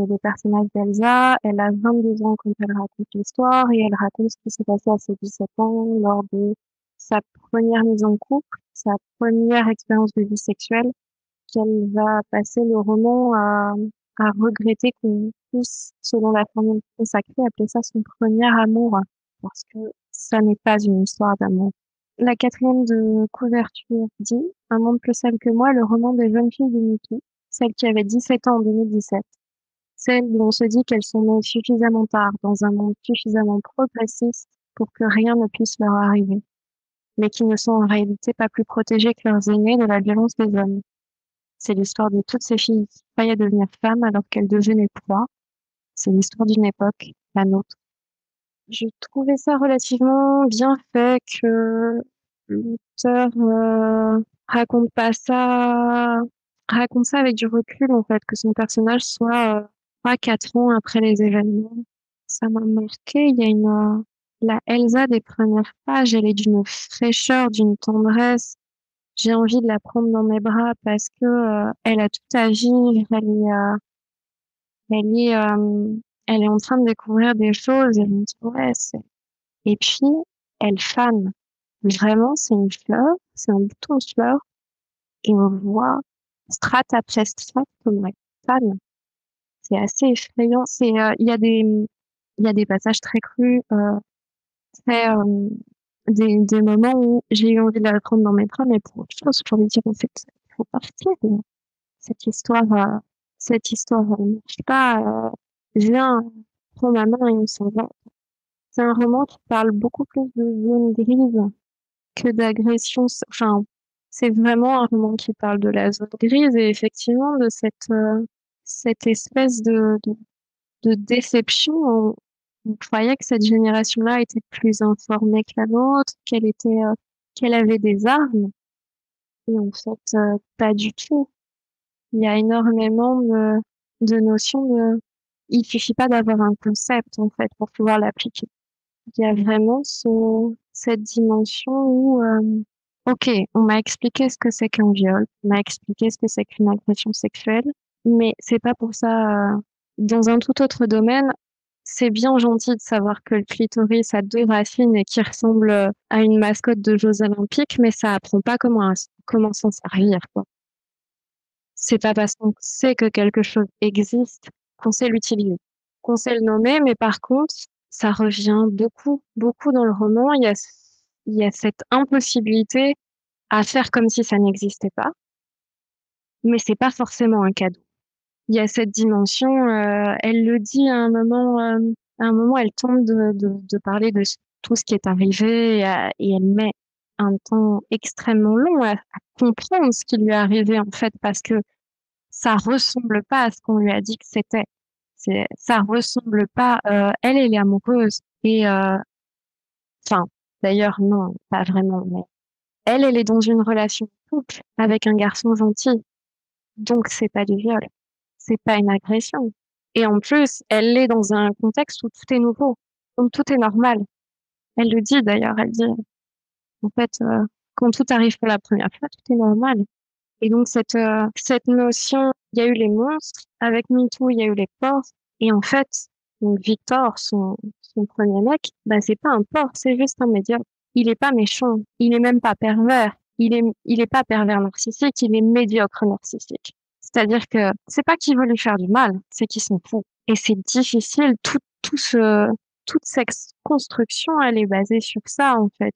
d'Elsa. Elle a 22 ans quand elle raconte l'histoire et elle raconte ce qui s'est passé à ses 17 ans lors de sa première mise en couple, sa première expérience de vie sexuelle, qu'elle va passer le roman à regretter qu'on puisse, selon la formule consacrée, appeler ça son premier amour, parce que ça n'est pas une histoire d'amour. La 4e de couverture dit « Un monde plus sale que moi, le roman des jeunes filles de MeToo, celles qui avaient 17 ans en 2017. Celles où on se dit qu'elles sont nées suffisamment tard dans un monde suffisamment progressiste pour que rien ne puisse leur arriver, mais qui ne sont en réalité pas plus protégées que leurs aînés de la violence des hommes. C'est l'histoire de toutes ces filles qui croyaient devenir femmes alors qu'elles devenaient proies. C'est l'histoire d'une époque, la nôtre. » Je trouvais ça relativement bien fait que l'auteur raconte pas ça, raconte ça avec du recul en fait, que son personnage soit 3-4 ans après les événements. Ça m'a marqué. Il y a la Elsa des premières pages, elle est d'une fraîcheur, d'une tendresse. J'ai envie de la prendre dans mes bras parce que elle a tout à vivre. Elle est, elle est en train de découvrir des choses. Et je me dis ouais, et puis, elle fane. Vraiment, c'est une fleur, c'est un bouton de fleur, et on voit strate après strate comme elle fane. C'est assez effrayant. Il y a des passages très crus, très, des moments où j'ai eu envie de la prendre dans mes bras, mais pour autre chose, pour lui dire, en fait, il faut partir. Cette histoire, elle marche pas, viens, prends ma main et on s'en va. C'est un roman qui parle beaucoup plus de zone grise que d'agression. Enfin, c'est vraiment un roman qui parle de la zone grise et effectivement de cette espèce de déception. On croyait que cette génération-là était plus informée que la nôtre, qu'elle avait des armes. Et en fait, pas du tout. Il y a énormément de notions il suffit pas d'avoir un concept, en fait, pour pouvoir l'appliquer. Il y a vraiment cette dimension où, ok, on m'a expliqué ce que c'est qu'un viol, on m'a expliqué ce que c'est qu'une agression sexuelle, mais c'est pas pour ça, dans un tout autre domaine, c'est bien gentil de savoir que le clitoris a 2 racines et qui ressemble à une mascotte de Jeux Olympiques, mais ça apprend pas comment s'en servir, quoi. C'est pas parce qu'on sait que quelque chose existe qu'on sait l'utiliser, qu'on sait le nommer, mais par contre, ça revient beaucoup, beaucoup dans le roman. Il y a cette impossibilité à faire comme si ça n'existait pas, mais c'est pas forcément un cadeau. Il y a cette dimension, elle le dit à un moment, elle tente de parler de tout ce qui est arrivé et elle met un temps extrêmement long à comprendre ce qui lui est arrivé en fait, parce que ça ressemble pas à ce qu'on lui a dit que c'était. Ça ressemble pas. Elle est amoureuse et enfin, d'ailleurs non, pas vraiment. Mais elle est dans une relation de couple avec un garçon gentil, donc c'est pas du viol, c'est pas une agression. Et en plus, elle est dans un contexte où tout est nouveau, où tout est normal. Elle le dit d'ailleurs, elle dit en fait quand tout arrive pour la première fois, tout est normal. Et donc cette notion, il y a eu les monstres, avec MeToo, il y a eu les porcs, et en fait, donc Victor, son premier mec, bah c'est pas un porc, c'est juste un médium. Il est pas méchant, il est même pas pervers, il est pas pervers narcissique, il est médiocre narcissique. C'est-à-dire que c'est pas qu'il veut lui faire du mal, c'est qu'il s'en fout. Et c'est difficile, toute cette construction, elle est basée sur ça, en fait,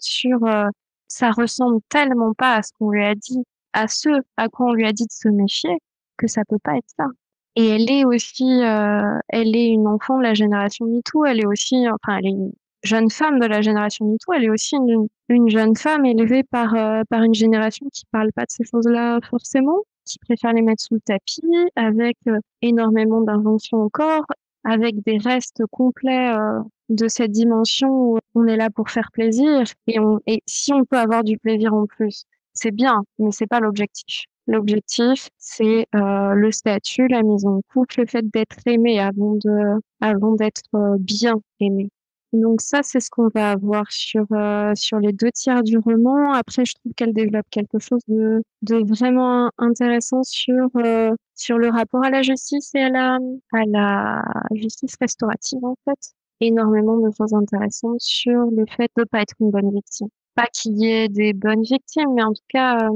ça ressemble tellement pas à ce qu'on lui a dit, à ce à quoi on lui a dit de se méfier, que ça peut pas être ça. Et elle est aussi, elle est une enfant de la génération MeToo, elle est aussi, enfin, elle est une jeune femme de la génération MeToo, elle est aussi une jeune femme élevée par une génération qui parle pas de ces choses-là forcément, qui préfère les mettre sous le tapis, avec énormément d'inventions encore, avec des restes complets de cette dimension où on est là pour faire plaisir et si on peut avoir du plaisir en plus, c'est bien, mais c'est pas l'objectif. L'objectif, c'est le statut, la mise en couple, le fait d'être aimé avant d'être bien aimé. Donc ça, c'est ce qu'on va avoir sur les 2 tiers du roman. Après, je trouve qu'elle développe quelque chose de vraiment intéressant sur le rapport à la justice et à la justice restaurative, en fait. Énormément de choses intéressantes sur le fait de pas être une bonne victime. Pas qu'il y ait des bonnes victimes, mais en tout cas,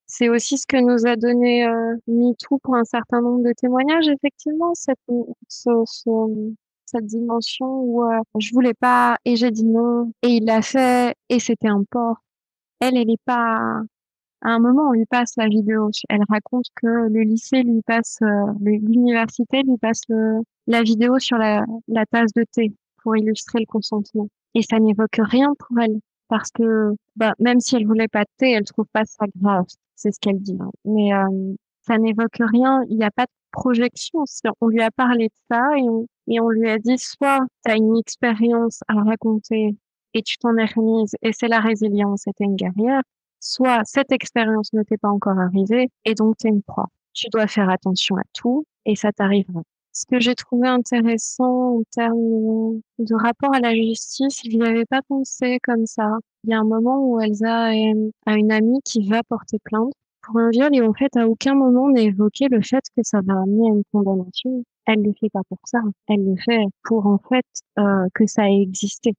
c'est aussi ce que nous a donné MeToo pour un certain nombre de témoignages, effectivement, cette dimension où je voulais pas et j'ai dit non et il l'a fait et c'était un porc. Elle est pas... À un moment, on lui passe la vidéo. Elle raconte que le lycée lui passe, l'université lui passe la vidéo sur la tasse de thé pour illustrer le consentement. Et ça n'évoque rien pour elle. Parce que, même si elle voulait pas de thé, elle trouve pas ça grave. C'est ce qu'elle dit, hein. Mais, ça n'évoque rien. Il n'y a pas de projection. On lui a parlé de ça et on lui a dit, soit t'as une expérience à raconter et tu t'en es remise et c'est la résilience et t'es une guerrière, soit cette expérience ne t'est pas encore arrivée et donc t'es une proie. Tu dois faire attention à tout et ça t'arrivera. Ce que j'ai trouvé intéressant en termes de rapport à la justice, je n'y avais pas pensé comme ça. Il y a un moment où Elsa a une amie qui va porter plainte pour un viol et en fait à aucun moment n'est évoqué le fait que ça va amener à une condamnation. Elle le fait pas pour ça. Elle le fait pour en fait que ça ait existé,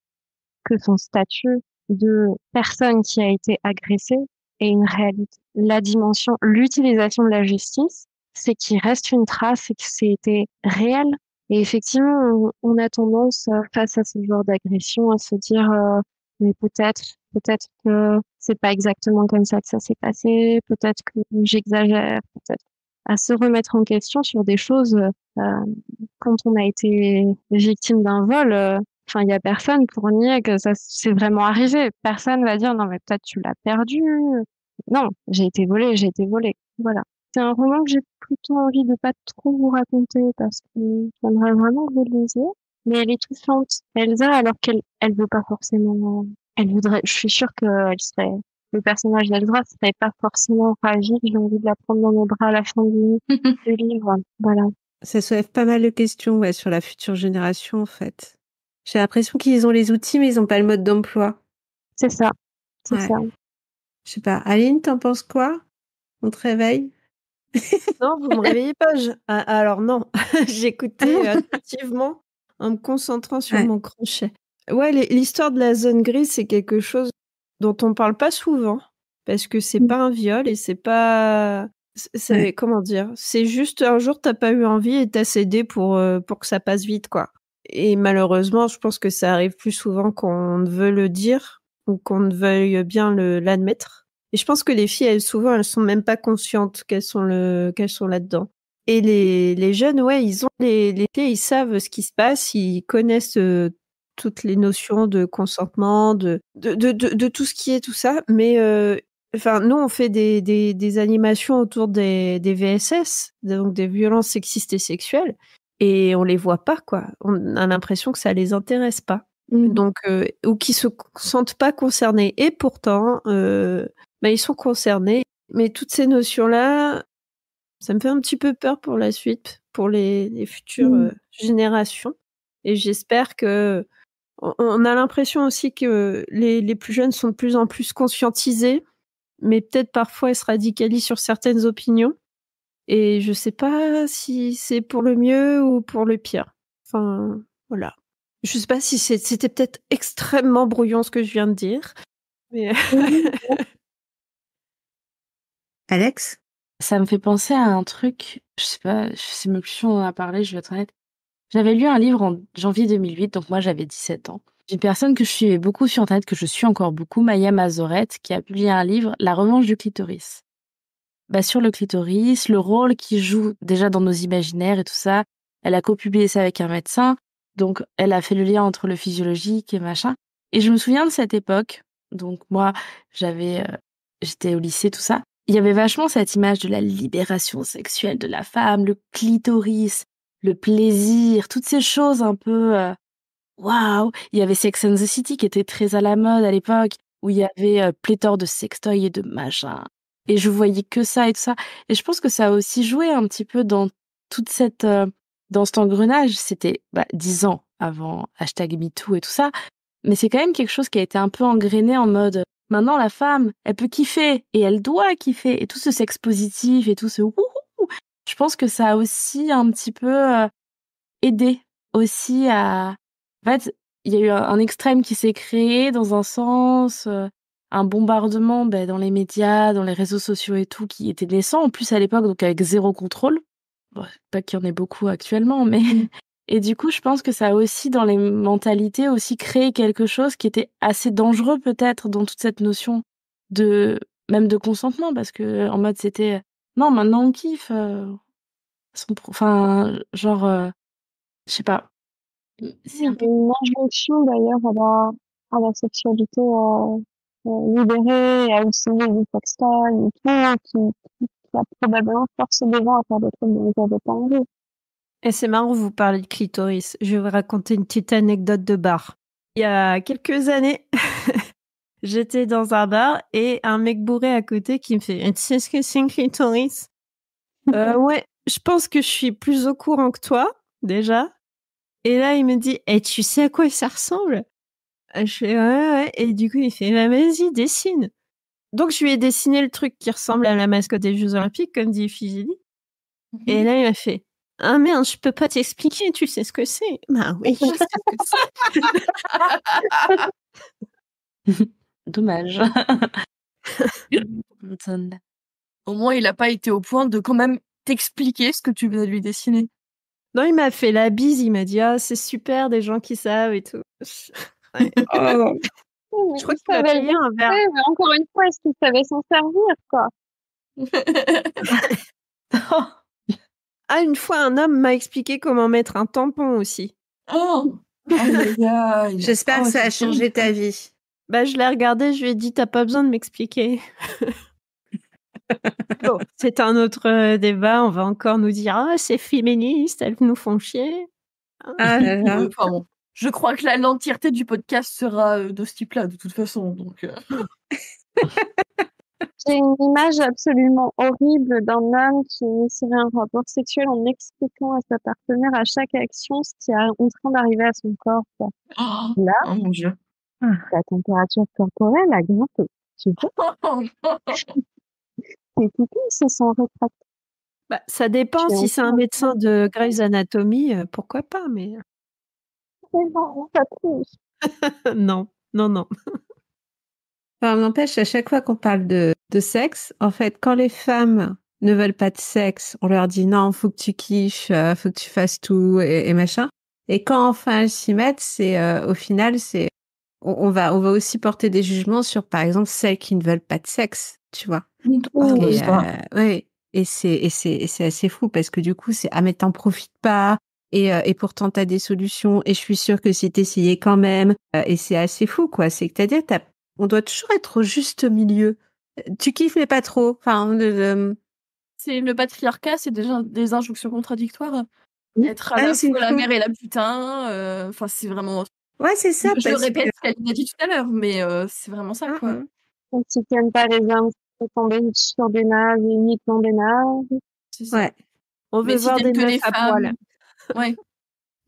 que son statut de personne qui a été agressée est une réalité. La dimension, l'utilisation de la justice, c'est qu'il reste une trace et que c'était réel. Et effectivement, on a tendance, face à ce genre d'agression, à se dire, mais peut-être que c'est pas exactement comme ça que ça s'est passé, peut-être que j'exagère, peut-être à se remettre en question sur des choses, quand on a été victime d'un vol, enfin, il y a personne pour nier que ça c'est vraiment arrivé. Personne va dire non mais peut-être tu l'as perdu. Non, j'ai été volée. Voilà. C'est un roman que j'ai plutôt envie de pas trop vous raconter parce que j'aimerais vraiment que vous le lisiez. Mais elle est touchante, Elsa, alors elle veut pas forcément. Elle voudrait. Je suis sûre que elle serait. Le personnage d'Elsa serait pas forcément fragile. J'ai envie de la prendre dans mes bras à la fin du livre. Voilà. Ça soulève pas mal de questions, ouais, sur la future génération, en fait. J'ai l'impression qu'ils ont les outils, mais ils ont pas le mode d'emploi. C'est ça. C'est Ouais. ça. Je sais pas. Aline, t'en penses quoi? On te réveille? Non, vous me réveillez pas. Alors non, j'écoutais attentivement en me concentrant sur mon crochet. Ouais, l'histoire de la zone grise, c'est quelque chose dont on parle pas souvent parce que c'est pas un viol et c'est pas, comment dire, c'est juste un jour t'as pas eu envie et t'as cédé pour que ça passe vite, quoi. Et malheureusement, je pense que ça arrive plus souvent qu'on ne veut le dire ou qu'on ne veuille bien l'admettre. Et je pense que les filles, souvent, elles sont même pas conscientes qu'elles sont là-dedans. Et les jeunes, ouais, ils ont les clés, ils savent ce qui se passe, ils connaissent toutes les notions de consentement, de tout ce qui est tout ça. Mais enfin, nous, on fait des animations autour des VSS, donc des violences sexistes et sexuelles, et on les voit pas, quoi. On a l'impression que ça les intéresse pas. Donc, ou qui se sentent pas concernés. Et pourtant, ils sont concernés. Mais toutes ces notions-là, ça me fait un petit peu peur pour la suite, pour les futures générations. Et j'espère que... On a l'impression aussi que les plus jeunes sont de plus en plus conscientisés, mais peut-être parfois ils se radicalisent sur certaines opinions. Et je sais pas si c'est pour le mieux ou pour le pire. Enfin, voilà. Je sais pas si c'était peut-être extrêmement brouillon ce que je viens de dire. Mais... Alex? Ça me fait penser à un truc, je sais pas, je sais même plus si on en a parlé, je vais être honnête. J'avais lu un livre en janvier 2008, donc moi j'avais 17 ans. Une personne que je suivais beaucoup sur Internet, que je suis encore beaucoup, Maya Mazoret, qui a publié un livre, La revanche du clitoris. Sur le clitoris, le rôle qu'il joue déjà dans nos imaginaires et tout ça. Elle a co-publié ça avec un médecin, donc elle a fait le lien entre le physiologique et machin. Et je me souviens de cette époque, donc moi j'étais au lycée, tout ça. Il y avait vachement cette image de la libération sexuelle de la femme, le clitoris, le plaisir, toutes ces choses un peu waouh. Il y avait Sex and the City qui était très à la mode à l'époque, où il y avait pléthore de sextoys et de machins. Et je voyais que ça et tout ça. Et je pense que ça a aussi joué un petit peu dans toute cette, dans cet engrenage. C'était 10 ans avant #MeToo et tout ça. Mais c'est quand même quelque chose qui a été un peu engrainé en mode, maintenant la femme, elle peut kiffer et elle doit kiffer. Et tout ce sexe positif et tout ce wouhou. Je pense que ça a aussi un petit peu aidé aussi à... En fait, il y a eu un extrême qui s'est créé dans un sens... un bombardement dans les médias, dans les réseaux sociaux et tout, qui était naissant, en plus à l'époque, donc avec zéro contrôle. Bon, pas qu'il y en ait beaucoup actuellement, mais... Et du coup, je pense que ça a aussi, dans les mentalités, aussi créé quelque chose qui était assez dangereux peut-être dans toute cette notion même de consentement, parce que en mode c'était non, maintenant on kiffe. Enfin, genre, je sais pas. Il y a une injonction d'ailleurs à la sexualité libérée, à utiliser des sextoys et tout, qui a probablement forcé des gens à faire des trucs dont ils n'avaient pas envie. Et c'est marrant, vous parlez de clitoris. Je vais vous raconter une petite anecdote de bar. Il y a quelques années, j'étais dans un bar et un mec bourré à côté qui me fait « Tu sais ce que c'est un clitoris ?» Ouais, je pense que je suis plus au courant que toi, déjà. Et là, il me dit « tu sais à quoi ça ressemble ?» Je fais « Ouais. » Et du coup, il fait « Bah, vas-y, dessine. » Donc, je lui ai dessiné le truc qui ressemble à la mascotte des Jeux Olympiques, comme dit Figili. Et là, il m'a fait « Ah merde, je peux pas t'expliquer, tu sais ce que c'est ?» Bah oui, je sais ce que c'est. Dommage. Au moins, il a pas été au point de quand même t'expliquer ce que tu veux lui dessiner. Non, il m'a fait la bise, il m'a dit « Ah, c'est super, des gens qui savent et tout. » Ouais. Je crois qu'il a payé un verre. Mais encore une fois, est-ce qu'il savait s'en servir, quoi? Ah, une fois, un homme m'a expliqué comment mettre un tampon aussi. Oh, aïe, aïe, aïe. J'espère que ça a changé ta vie. Bah, je l'ai regardé, je lui ai dit, t'as pas besoin de m'expliquer. Bon, c'est un autre débat. On va encore nous dire, ah, c'est féministe, elles nous font chier. Ah là là. Pardon. Je crois que l'entièreté du podcast sera de ce type-là, de toute façon. Donc, J'ai une image absolument horrible d'un homme qui initierait un rapport sexuel en expliquant à sa partenaire à chaque action ce qui est en train d'arriver à son corps, quoi. oh, Là, oh mon Dieu. la température corporelle a grimpé. Tu vois, tes pupilles se sont rétractées. Bah, ça dépend. Si c'est un médecin de Grey's Anatomy, pourquoi pas, mais Non, pas plus. non. Enfin, n'empêche, à chaque fois qu'on parle de sexe, en fait, quand les femmes ne veulent pas de sexe, on leur dit non, faut que tu kiffes, faut que tu fasses tout et machin. Et quand enfin elles s'y mettent, c'est au final, c'est on va aussi porter des jugements sur, par exemple, celles qui ne veulent pas de sexe, tu vois. Et, ouais. Et c'est assez fou parce que du coup, c'est ah mais t'en profites pas. Et pourtant t'as des solutions. Et je suis sûre que si t'essayais quand même. Et c'est assez fou, quoi. C'est-à-dire, on doit toujours être au juste milieu. Tu kiffes mais pas trop. Enfin, c'est le patriarcat, c'est déjà des injonctions contradictoires. Être à Ah, la c'est fois la fou. mère et la putain. Enfin, c'est vraiment. Ouais, c'est ça. Je parce répète que- ce qu'elle a dit tout à l'heure, mais c'est vraiment ça, quoi. Donc, si tu n'aimes pas les hommes, tu peux tomber sur des nages et uniquement des nages. C'est ça. Ouais. On veut Mais si voir des t'aimes que meufs les à femmes. poil. Ouais.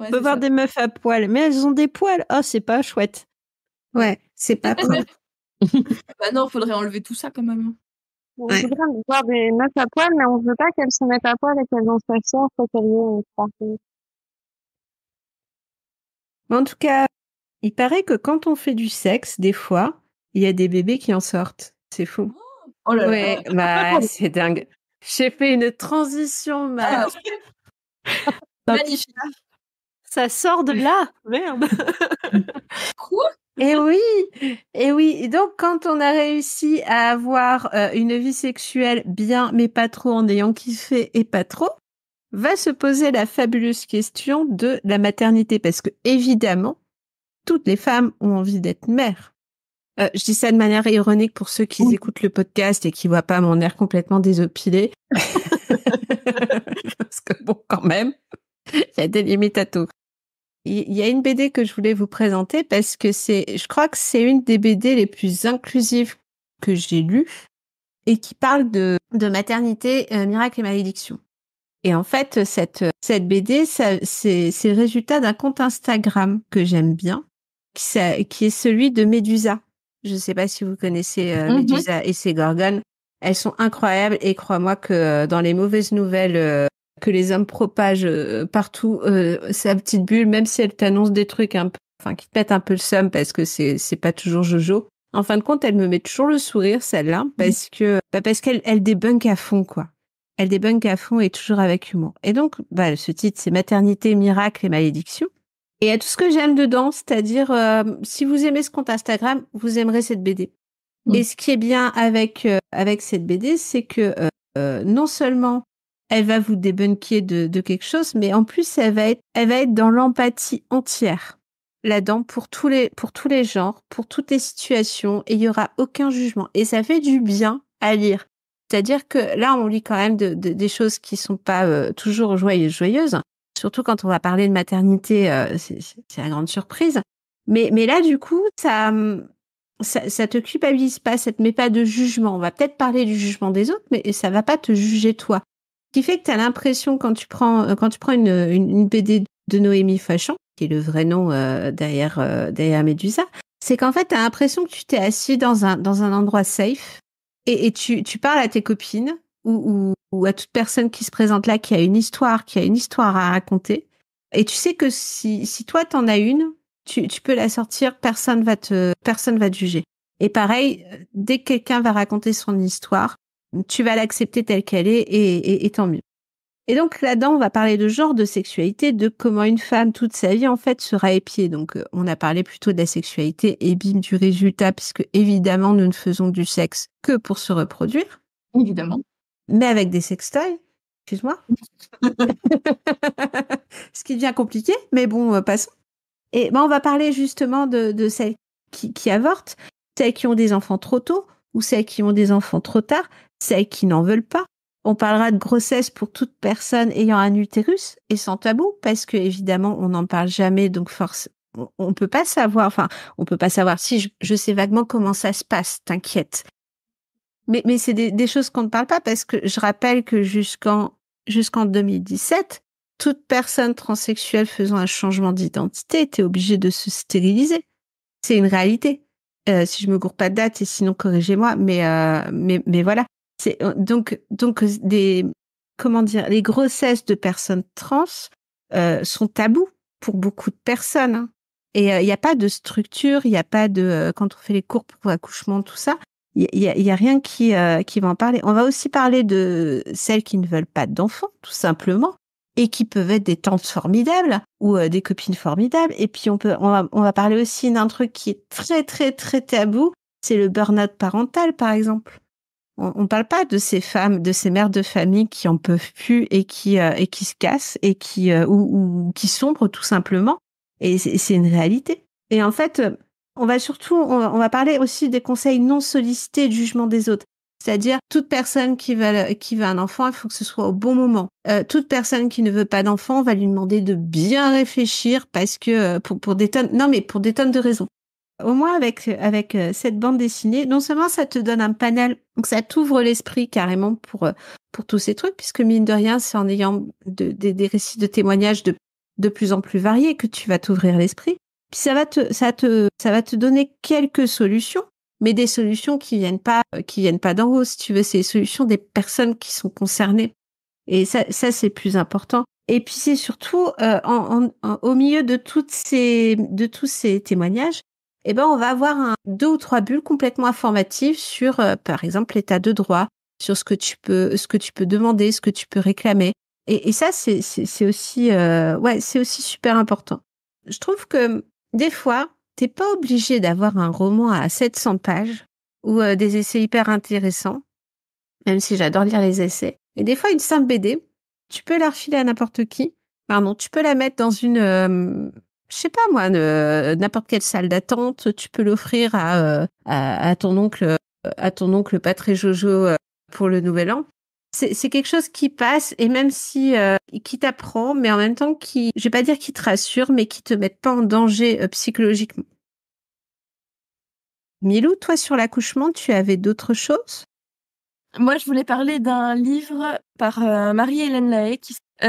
On Ouais, veut c'est voir ça. des meufs à poil, mais elles ont des poils. Oh, c'est pas chouette. Ouais, c'est pas propre. Bah non, faudrait enlever tout ça quand même. On Ouais. voudrait voir des meufs à poil, mais on veut pas qu'elles se mettent à poil et qu'elles en s'assoient faut qu'elles aient une partie. Mais en tout cas, il paraît que quand on fait du sexe, des fois, il y a des bébés qui en sortent. C'est fou. Oh là là. Ouais, bah, c'est dingue. J'ai fait une transition, Ah, magnifique. Ça sort de là. Merde. Quoi? Et oui, et oui. Et donc, quand on a réussi à avoir une vie sexuelle bien, mais pas trop, en ayant kiffé et pas trop, va se poser la fabuleuse question de la maternité. Parce que, évidemment, toutes les femmes ont envie d'être mères. Je dis ça de manière ironique pour ceux qui écoutent le podcast et qui voient pas mon air complètement désopilé. Parce que bon, quand même, il y a des limites à tout. Il y a une BD que je voulais vous présenter parce que je crois que c'est une des BD les plus inclusives que j'ai lues et qui parle de maternité, miracle et malédiction. Et en fait, cette BD, c'est le résultat d'un compte Instagram que j'aime bien, qui est celui de Médusa. Je ne sais pas si vous connaissez Médusa et ses gorgones. Elles sont incroyables et crois-moi que dans les mauvaises nouvelles que les hommes propagent partout, sa petite bulle, même si elle t'annonce des trucs qui te pètent un peu le seum parce que c'est pas toujours Jojo. En fin de compte, elle me met toujours le sourire, celle-là, parce qu'elle débunk à fond, quoi. Elle débunk à fond et toujours avec humour. Et donc, ce titre, c'est Maternité, miracle et malédiction. Et il y a tout ce que j'aime dedans, c'est-à-dire, si vous aimez ce compte Instagram, vous aimerez cette BD. Et ce qui est bien avec cette BD, c'est que non seulement elle va vous débunker de quelque chose, mais en plus elle va être dans l'empathie entière là-dedans pour tous les genres, pour toutes les situations, et il y aura aucun jugement. Et ça fait du bien à lire. C'est-à-dire que là, on lit quand même des choses qui sont pas toujours joyeuses. Surtout quand on va parler de maternité, c'est la grande surprise. Mais là, du coup, ça te culpabilise pas, ça te met pas de jugement. On va peut-être parler du jugement des autres, mais ça va pas te juger toi. Ce qui fait que tu as l'impression quand tu prends une BD de Noémie Fachon, qui est le vrai nom derrière Médusa, c'est qu'en fait, tu as l'impression que tu t'es assis dans un endroit safe et tu parles à tes copines ou à toute personne qui se présente là, qui a une histoire à raconter. Et tu sais que si toi, t'en as une, tu peux la sortir, personne va te juger. Et pareil, dès que quelqu'un va raconter son histoire, tu vas l'accepter telle qu'elle est et tant mieux. Et donc là-dedans, on va parler de genre, de sexualité, de comment une femme toute sa vie en fait sera épiée. Donc on a parlé plutôt de la sexualité et bim du résultat, puisque évidemment nous ne faisons du sexe que pour se reproduire. Évidemment. Mais avec des sextoys. Excuse-moi. Ce qui devient compliqué, mais bon, passons. Et on va parler justement de celles qui avortent, celles qui ont des enfants trop tôt ou celles qui ont des enfants trop tard, celles qui n'en veulent pas. On parlera de grossesse pour toute personne ayant un utérus et sans tabou, parce que évidemment on n'en parle jamais, donc on peut pas savoir. Enfin, on peut pas savoir. Si je sais vaguement comment ça se passe, t'inquiète. Mais c'est des choses qu'on ne parle pas, parce que je rappelle que jusqu'en 2017, toute personne transsexuelle faisant un changement d'identité était obligée de se stériliser. C'est une réalité. Si je me gourre pas de date, et sinon corrigez-moi, mais voilà. C'est donc les grossesses de personnes trans sont tabous pour beaucoup de personnes. Hein. Et il y a pas de structure, il y a pas de quand on fait les cours pour l'accouchement, tout ça. Il y a rien qui va en parler. On va aussi parler de celles qui ne veulent pas d'enfants, tout simplement, et qui peuvent être des tantes formidables ou des copines formidables. Et puis on va parler aussi d'un truc qui est très très très tabou, c'est le burn-out parental, par exemple. On parle pas de ces femmes, de ces mères de famille qui en peuvent plus et qui se cassent et ou qui sombrent tout simplement. Et c'est une réalité. Et en fait, on va parler aussi des conseils non sollicités et du jugement des autres. C'est-à-dire, toute personne qui veut un enfant, il faut que ce soit au bon moment. Toute personne qui ne veut pas d'enfant, on va lui demander de bien réfléchir, parce que pour des tonnes de raisons. Au moins avec cette bande dessinée, non seulement ça te donne un panel, donc ça t'ouvre l'esprit carrément pour tous ces trucs, puisque mine de rien, c'est en ayant des récits de témoignages de plus en plus variés que tu vas t'ouvrir l'esprit. Puis ça va te donner quelques solutions, mais des solutions qui viennent pas d'en haut, si tu veux. C'est les solutions des personnes qui sont concernées. Et ça c'est plus important. Et puis c'est surtout au milieu de tous ces témoignages, on va avoir 2 ou 3 bulles complètement informatives sur, par exemple, l'état de droit, sur ce que tu peux demander, ce que tu peux réclamer. Et ça, c'est aussi, c'est aussi super important. Je trouve que des fois, t'es pas obligé d'avoir un roman à 700 pages ou des essais hyper intéressants, même si j'adore lire les essais. Et des fois, une simple BD, tu peux la refiler à n'importe qui. Pardon, tu peux la mettre dans une je sais pas moi, n'importe quelle salle d'attente. Tu peux l'offrir à ton oncle pas très jojo pour le nouvel an. C'est quelque chose qui passe, et même si qui t'apprend, mais en même temps je vais pas dire qui te rassure, mais qui te met pas en danger psychologiquement. Milou, toi sur l'accouchement, tu avais d'autres choses? Moi, je voulais parler d'un livre par Marie-Hélène Lahaye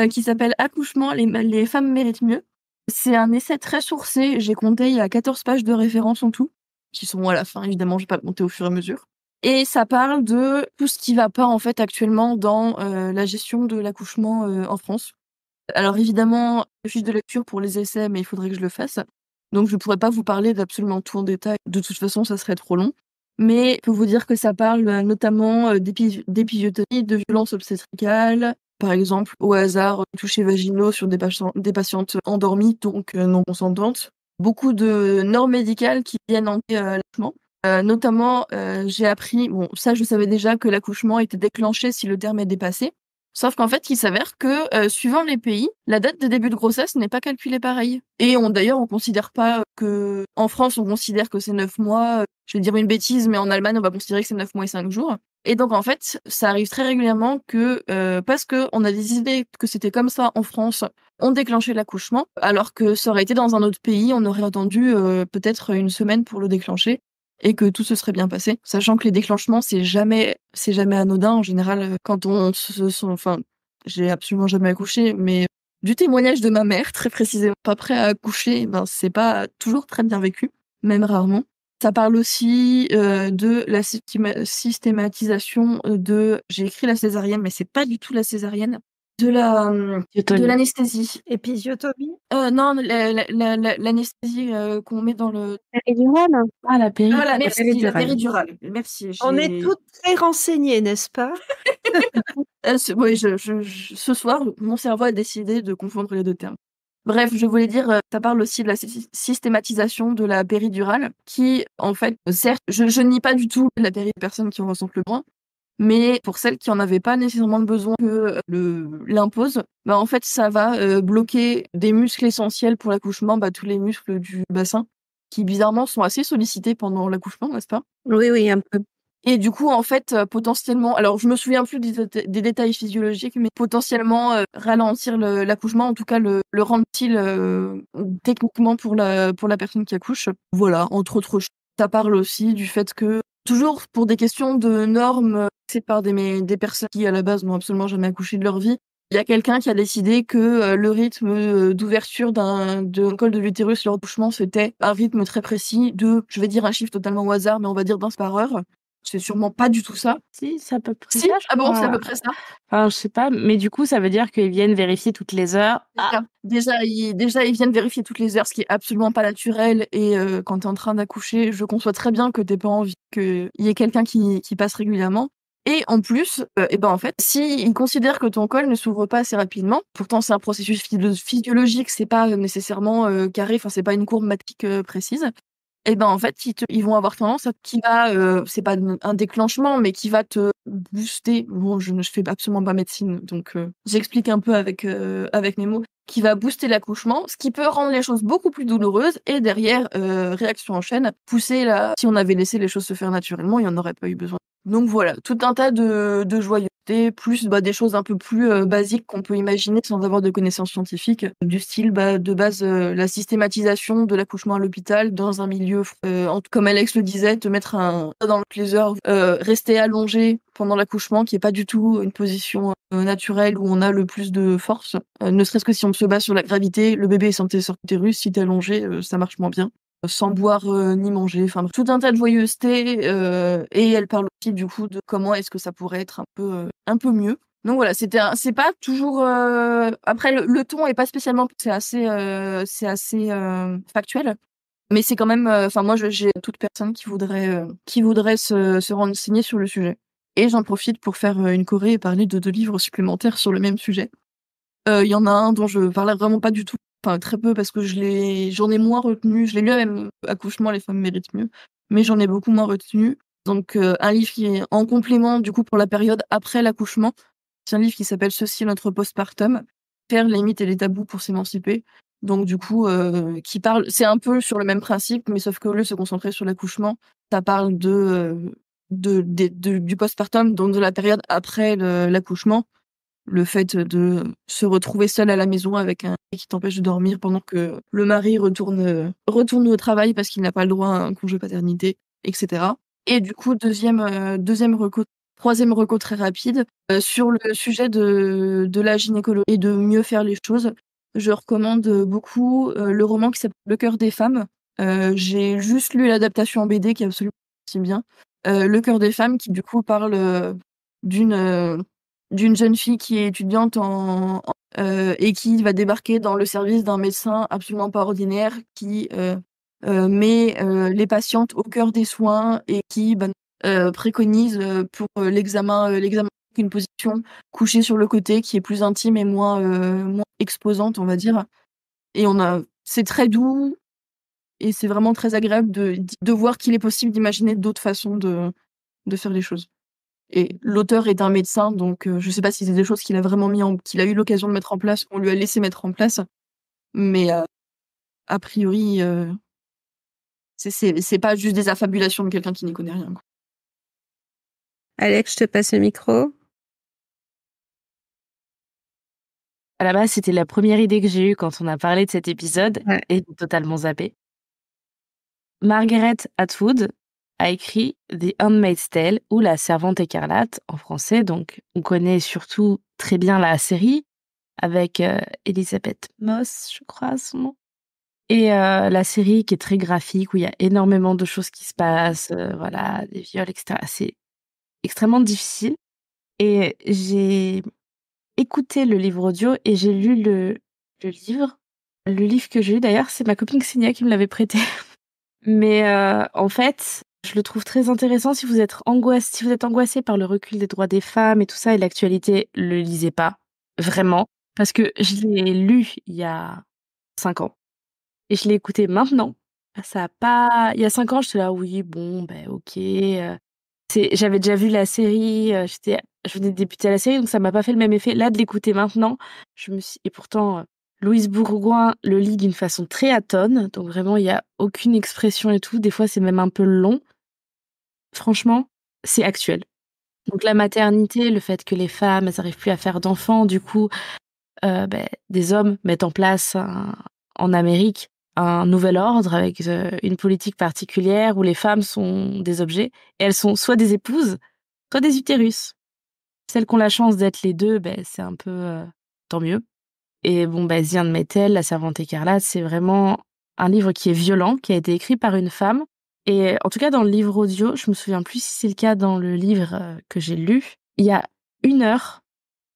qui s'appelle Accouchement, les femmes méritent mieux. C'est un essai très sourcé. J'ai compté, il y a 14 pages de référence en tout, qui sont à la fin, évidemment, je vais pas compter au fur et à mesure. Et ça parle de tout ce qui va pas, en fait, actuellement dans la gestion de l'accouchement en France. Alors évidemment, fiche de lecture pour les essais, mais il faudrait que je le fasse. Donc je pourrais pas vous parler d'absolument tout en détail. De toute façon, ça serait trop long. Mais je peux vous dire que ça parle notamment d'épisiotomie, de violences obstétricales, par exemple, au hasard, touchés vaginaux sur des patientes endormies, donc non consentantes. Beaucoup de normes médicales qui viennent en l'accouchement. Notamment, j'ai appris, bon, ça je savais déjà, que l'accouchement était déclenché si le terme est dépassé. Sauf qu'en fait, il s'avère que, suivant les pays, la date de début de grossesse n'est pas calculée pareil. Et d'ailleurs, on considère pas que, en France, on considère que c'est 9 mois. Je vais dire une bêtise, mais en Allemagne, on va considérer que c'est 9 mois et 5 jours. Et donc, en fait, ça arrive très régulièrement que, parce que on a des idées que c'était comme ça en France, on déclenchait l'accouchement, alors que ça aurait été dans un autre pays, on aurait attendu, peut-être une semaine pour le déclencher et que tout se serait bien passé. Sachant que les déclenchements, c'est jamais anodin. En général, quand enfin, j'ai absolument jamais accouché, mais du témoignage de ma mère, très précisément, pas prêt à accoucher, ben, c'est pas toujours très bien vécu, même rarement. Ça parle aussi de la systématisation j'ai écrit la césarienne, mais c'est pas du tout la césarienne, de l'anesthésie. Épisiotomie? Non, l'anesthésie qu'on met dans le... Péridurale. Ah, la Voilà, merci, la péridurale. péridurale. Merci. On est toutes très renseignées, n'est-ce pas? Oui, ce soir, mon cerveau a décidé de confondre les deux termes. Bref, je voulais dire, ça parle aussi de la systématisation de la péridurale, qui, en fait, certes, je nie pas du tout la péridurale des personnes qui en ressentent le besoin, mais pour celles qui en avaient pas nécessairement le besoin que l'impose, bah, en fait, ça va bloquer des muscles essentiels pour l'accouchement, bah, tous les muscles du bassin, qui bizarrement sont assez sollicités pendant l'accouchement, n'est-ce pas? Oui, un peu. Et du coup, en fait, potentiellement, alors je me souviens plus des détails physiologiques, mais potentiellement ralentir l'accouchement, en tout cas le rendre utile techniquement pour la personne qui accouche. Voilà, entre autres choses. Ça parle aussi du fait que, toujours pour des questions de normes, c'est par des personnes qui à la base n'ont absolument jamais accouché de leur vie. Il y a quelqu'un qui a décidé que le rythme d'ouverture d'un col de l'utérus lors d'accouchement, c'était un rythme très précis de, je vais dire un chiffre totalement au hasard, mais on va dire 20 par heure. C'est sûrement pas du tout ça. Si, c'est à peu près Si? ça, je Ah bon, crois. c'est à peu près ça. Enfin, je sais pas, mais du coup, ça veut dire qu'ils viennent vérifier toutes les heures. Ah, Déjà, ils viennent vérifier toutes les heures, ce qui est absolument pas naturel. Et quand t'es en train d'accoucher, je conçois très bien que t'aies pas envie qu'il y ait quelqu'un qui passe régulièrement. Et en plus, en fait, si ils considèrent que ton col ne s'ouvre pas assez rapidement, pourtant c'est un processus physiologique, c'est pas nécessairement carré, enfin c'est pas une courbe mathématique précise. Et ben en fait, ils vont avoir tendance à c'est pas un déclenchement, mais qui va te booster. Bon, je fais absolument pas médecine, donc j'explique un peu avec mes mots, qui va booster l'accouchement, ce qui peut rendre les choses beaucoup plus douloureuses. Et derrière, réaction en chaîne, si on avait laissé les choses se faire naturellement, il y en aurait pas eu besoin. Donc voilà, tout un tas de joyeuseté, plus des choses un peu plus basiques qu'on peut imaginer sans avoir de connaissances scientifiques, du style de base la systématisation de l'accouchement à l'hôpital dans un milieu, comme Alex le disait, te mettre dans les heures, rester allongé pendant l'accouchement, qui est pas du tout une position naturelle où on a le plus de force, ne serait-ce que si on se bat sur la gravité, le bébé est censé sortir de l'utérus, si t'es allongé, ça marche moins bien. Sans boire ni manger, enfin tout un tas de joyeuseté, et elle parle aussi du coup de comment est-ce que ça pourrait être un peu mieux. Donc voilà, c'est pas toujours après le ton est pas spécialement, c'est assez factuel, mais c'est quand même enfin moi j'ai toute personne qui voudrait se renseigner sur le sujet. Et j'en profite pour faire une choré et parler de 2 livres supplémentaires sur le même sujet. Il y en a un dont je parlais vraiment pas du tout, enfin très peu, parce que j'en ai moins retenu. Je l'ai lu à même Accouchement, les femmes méritent mieux, mais j'en ai beaucoup moins retenu. Donc un livre qui est en complément du coup pour la période après l'accouchement. C'est un livre qui s'appelle Ceci notre postpartum, faire les mythes et les tabous pour s'émanciper. Donc du coup qui parle, c'est un peu sur le même principe, mais sauf que au lieu de se concentrer sur l'accouchement, ça parle du postpartum, donc de la période après l'accouchement. Le fait de se retrouver seule à la maison avec un qui t'empêche de dormir pendant que le mari retourne au travail parce qu'il n'a pas le droit à un congé paternité, etc. Et du coup, troisième reco très rapide, sur le sujet de la gynécologie et de mieux faire les choses. Je recommande beaucoup le roman qui s'appelle Le cœur des femmes. J'ai juste lu l'adaptation en BD qui est absolument si bien. Le cœur des femmes qui du coup parle d'une jeune fille qui est étudiante et qui va débarquer dans le service d'un médecin absolument pas ordinaire qui met les patientes au cœur des soins et qui préconise pour l'examen une position couchée sur le côté qui est plus intime et moins exposante, on va dire. Et c'est très doux, Et c'est vraiment très agréable de voir qu'il est possible d'imaginer d'autres façons de faire les choses. Et l'auteur est un médecin, donc je sais pas si c'est des choses qu'il a vraiment qu'il a eu l'occasion de mettre en place, qu'on lui a laissé mettre en place. Mais a priori, c'est pas juste des affabulations de quelqu'un qui n'y connaît rien, quoi. Alex, je te passe le micro. À la base, c'était la première idée que j'ai eue quand on a parlé de cet épisode, Ouais. et j'ai totalement zappé. Margaret Atwood a écrit The Handmaid's Tale, ou La Servante écarlate en français. Donc, on connaît surtout très bien la série avec Elizabeth Moss, je crois, son nom. Et la série qui est très graphique, où il y a énormément de choses qui se passent, voilà, des viols, etc. C'est extrêmement difficile. Et j'ai écouté le livre audio et j'ai lu le livre. Le livre que j'ai lu, d'ailleurs, c'est ma copine Xenia qui me l'avait prêté. Mais en fait, je le trouve très intéressant. Si vous êtes angoissé par le recul des droits des femmes et tout ça et l'actualité, le lisez pas. Vraiment. Parce que je l'ai lu il y a 5 ans. Et je l'ai écouté maintenant. Ça a pas... Il y a 5 ans, j'étais là, oui, bon, ben ok. J'avais déjà vu la série, je venais de débuter la série, donc ça m'a pas fait le même effet. Là, de l'écouter maintenant, et pourtant, Louise Bourgoin le lit d'une façon très atone, donc vraiment, il y a aucune expression et tout. Des fois, c'est même un peu long. Franchement, c'est actuel. Donc la maternité, le fait que les femmes, elles arrivent plus à faire d'enfants, du coup, des hommes mettent en place en Amérique un nouvel ordre avec une politique particulière où les femmes sont des objets et elles sont soit des épouses, soit des utérus. Celles qui ont la chance d'être les deux, c'est un peu tant mieux. Et bon, The Handmaid's Tale, La Servante écarlate, c'est vraiment un livre qui est violent, qui a été écrit par une femme. Et en tout cas, dans le livre audio, je me souviens plus si c'est le cas dans le livre que j'ai lu, il y a 1 heure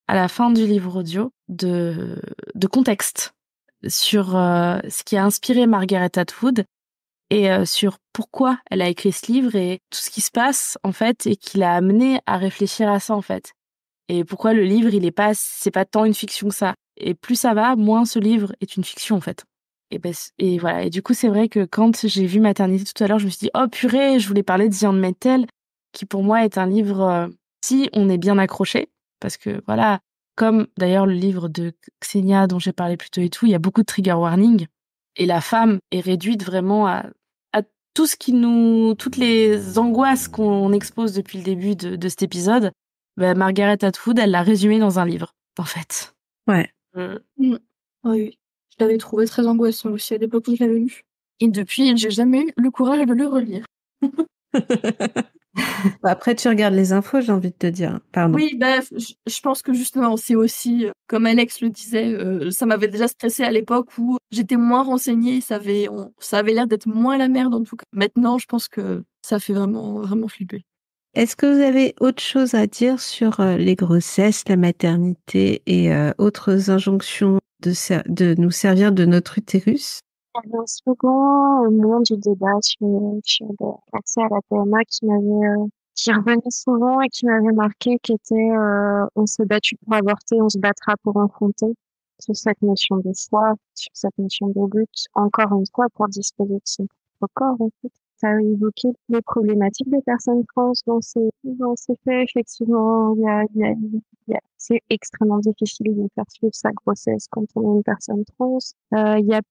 à la fin du livre audio de contexte sur ce qui a inspiré Margaret Atwood et sur pourquoi elle a écrit ce livre et tout ce qui se passe en fait et qui l'a amené à réfléchir à ça en fait. Et pourquoi le livre, c'est pas tant une fiction que ça. Et plus ça va, moins ce livre est une fiction en fait. Et voilà. Et du coup, c'est vrai que quand j'ai vu Maternité tout à l'heure, je me suis dit, oh purée, je voulais parler de The Handmaid's Tale, qui pour moi est un livre, si on est bien accroché, parce que voilà, comme d'ailleurs le livre de Xenia dont j'ai parlé plus tôt et tout, il y a beaucoup de trigger warning. Et la femme est réduite vraiment à tout toutes les angoisses qu'on expose depuis le début de cet épisode. Margaret Atwood, elle l'a résumé dans un livre, en fait. Ouais. Oui. Je l'avais trouvé très angoissant aussi à l'époque où je l'avais lu. Et depuis, j'ai jamais eu le courage de le relire. Après, tu regardes les infos, j'ai envie de te dire. Pardon. Oui, je pense que justement, c'est aussi, comme Alex le disait, ça m'avait déjà stressé à l'époque où j'étais moins renseignée, ça avait l'air d'être moins la merde en tout cas. Maintenant, je pense que ça fait vraiment, vraiment flipper. Est-ce que vous avez autre chose à dire sur les grossesses, la maternité et autres injonctions de nous servir de notre utérus? Il y avait un second moment du débat sur l'accès à la PMA qui revenait souvent et qui m'avait marqué, qui était on s'est battu pour avorter, on se battra pour enfanter. Sur cette notion de choix, sur cette notion de lutte, encore une fois, pour disposer de son propre corps, en fait. Ça a évoqué les problématiques des personnes trans dans ces faits. Effectivement, c'est extrêmement difficile de faire suivre sa grossesse quand on est une personne trans. Il y a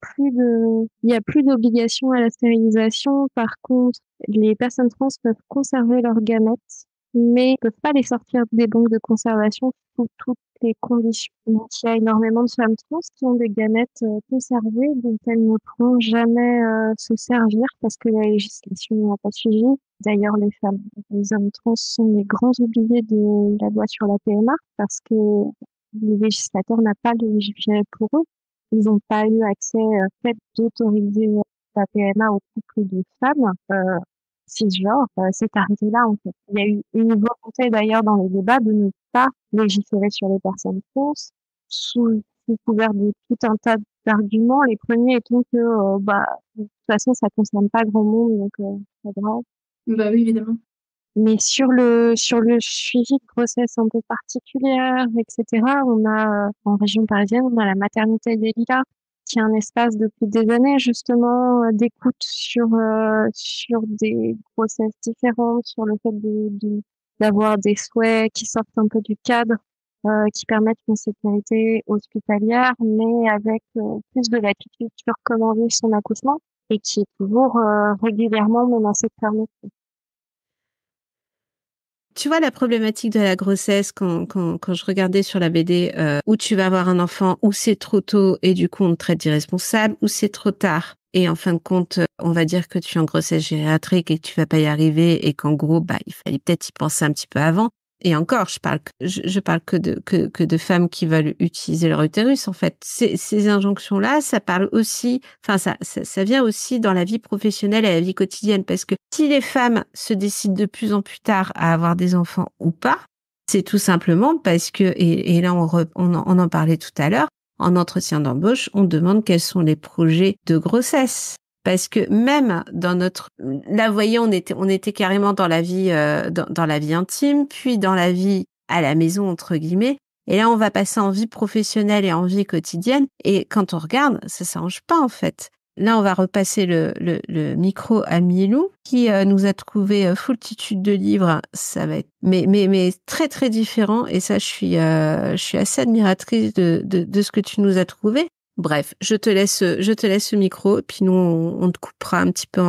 plus d'obligation à la stérilisation. Par contre, les personnes trans peuvent conserver leurs gamètes, mais peuvent pas les sortir des banques de conservation sous toutes les conditions. Donc, il y a énormément de femmes trans qui ont des gamètes conservées dont elles ne pourront jamais se servir parce que la législation n'a pas suivi. D'ailleurs, les hommes trans sont les grands oubliés de la loi sur la PMA parce que le législateur n'a pas légiféré pour eux. Ils n'ont pas eu accès fait d'autoriser la PMA aux couples de femmes cisgenres. C'est arrêté là en fait. Il y a eu une volonté d'ailleurs dans les débats de ne pas légiférer sur les personnes trans sous couvert de tout un tas d'arguments. Les premiers étant que de toute façon ça concerne pas grand monde donc c'est pas grave. Bah oui, évidemment. Mais sur le suivi de grossesse un peu particulière, etc., on a en région parisienne, on a la maternité des Lilas qui est un espace depuis des années justement d'écoute sur des grossesses différentes, sur le fait d'avoir des souhaits qui sortent un peu du cadre, qui permettent une sécurité hospitalière, mais avec plus de latitude sur comment vivre son accouchement et qui est toujours régulièrement menacé de fermeture. Tu vois la problématique de la grossesse quand je regardais sur la BD où tu vas avoir un enfant, où c'est trop tôt et du coup on te traite d'irresponsable, où c'est trop tard et en fin de compte on va dire que tu es en grossesse gériatrique et que tu vas pas y arriver et qu'en gros il fallait peut-être y penser un petit peu avant. Et encore, je parle que de femmes qui veulent utiliser leur utérus. En fait, ces injonctions-là, ça parle aussi, enfin, ça vient aussi dans la vie professionnelle et la vie quotidienne. Parce que si les femmes se décident de plus en plus tard à avoir des enfants ou pas, c'est tout simplement parce que, et là, on en parlait tout à l'heure, en entretien d'embauche, on demande quels sont les projets de grossesse. Parce que même dans là, vous voyez, on était carrément dans la vie, dans la vie intime, puis dans la vie à la maison, entre guillemets. Et là, on va passer en vie professionnelle et en vie quotidienne. Et quand on regarde, ça s'arrange pas, en fait. Là, on va repasser le micro à Milou, qui nous a trouvé foultitude de livres. Ça va être, mais très, très différent. Et ça, je suis assez admiratrice de ce que tu nous as trouvé. Bref, je te laisse le micro, puis nous, on te coupera un petit peu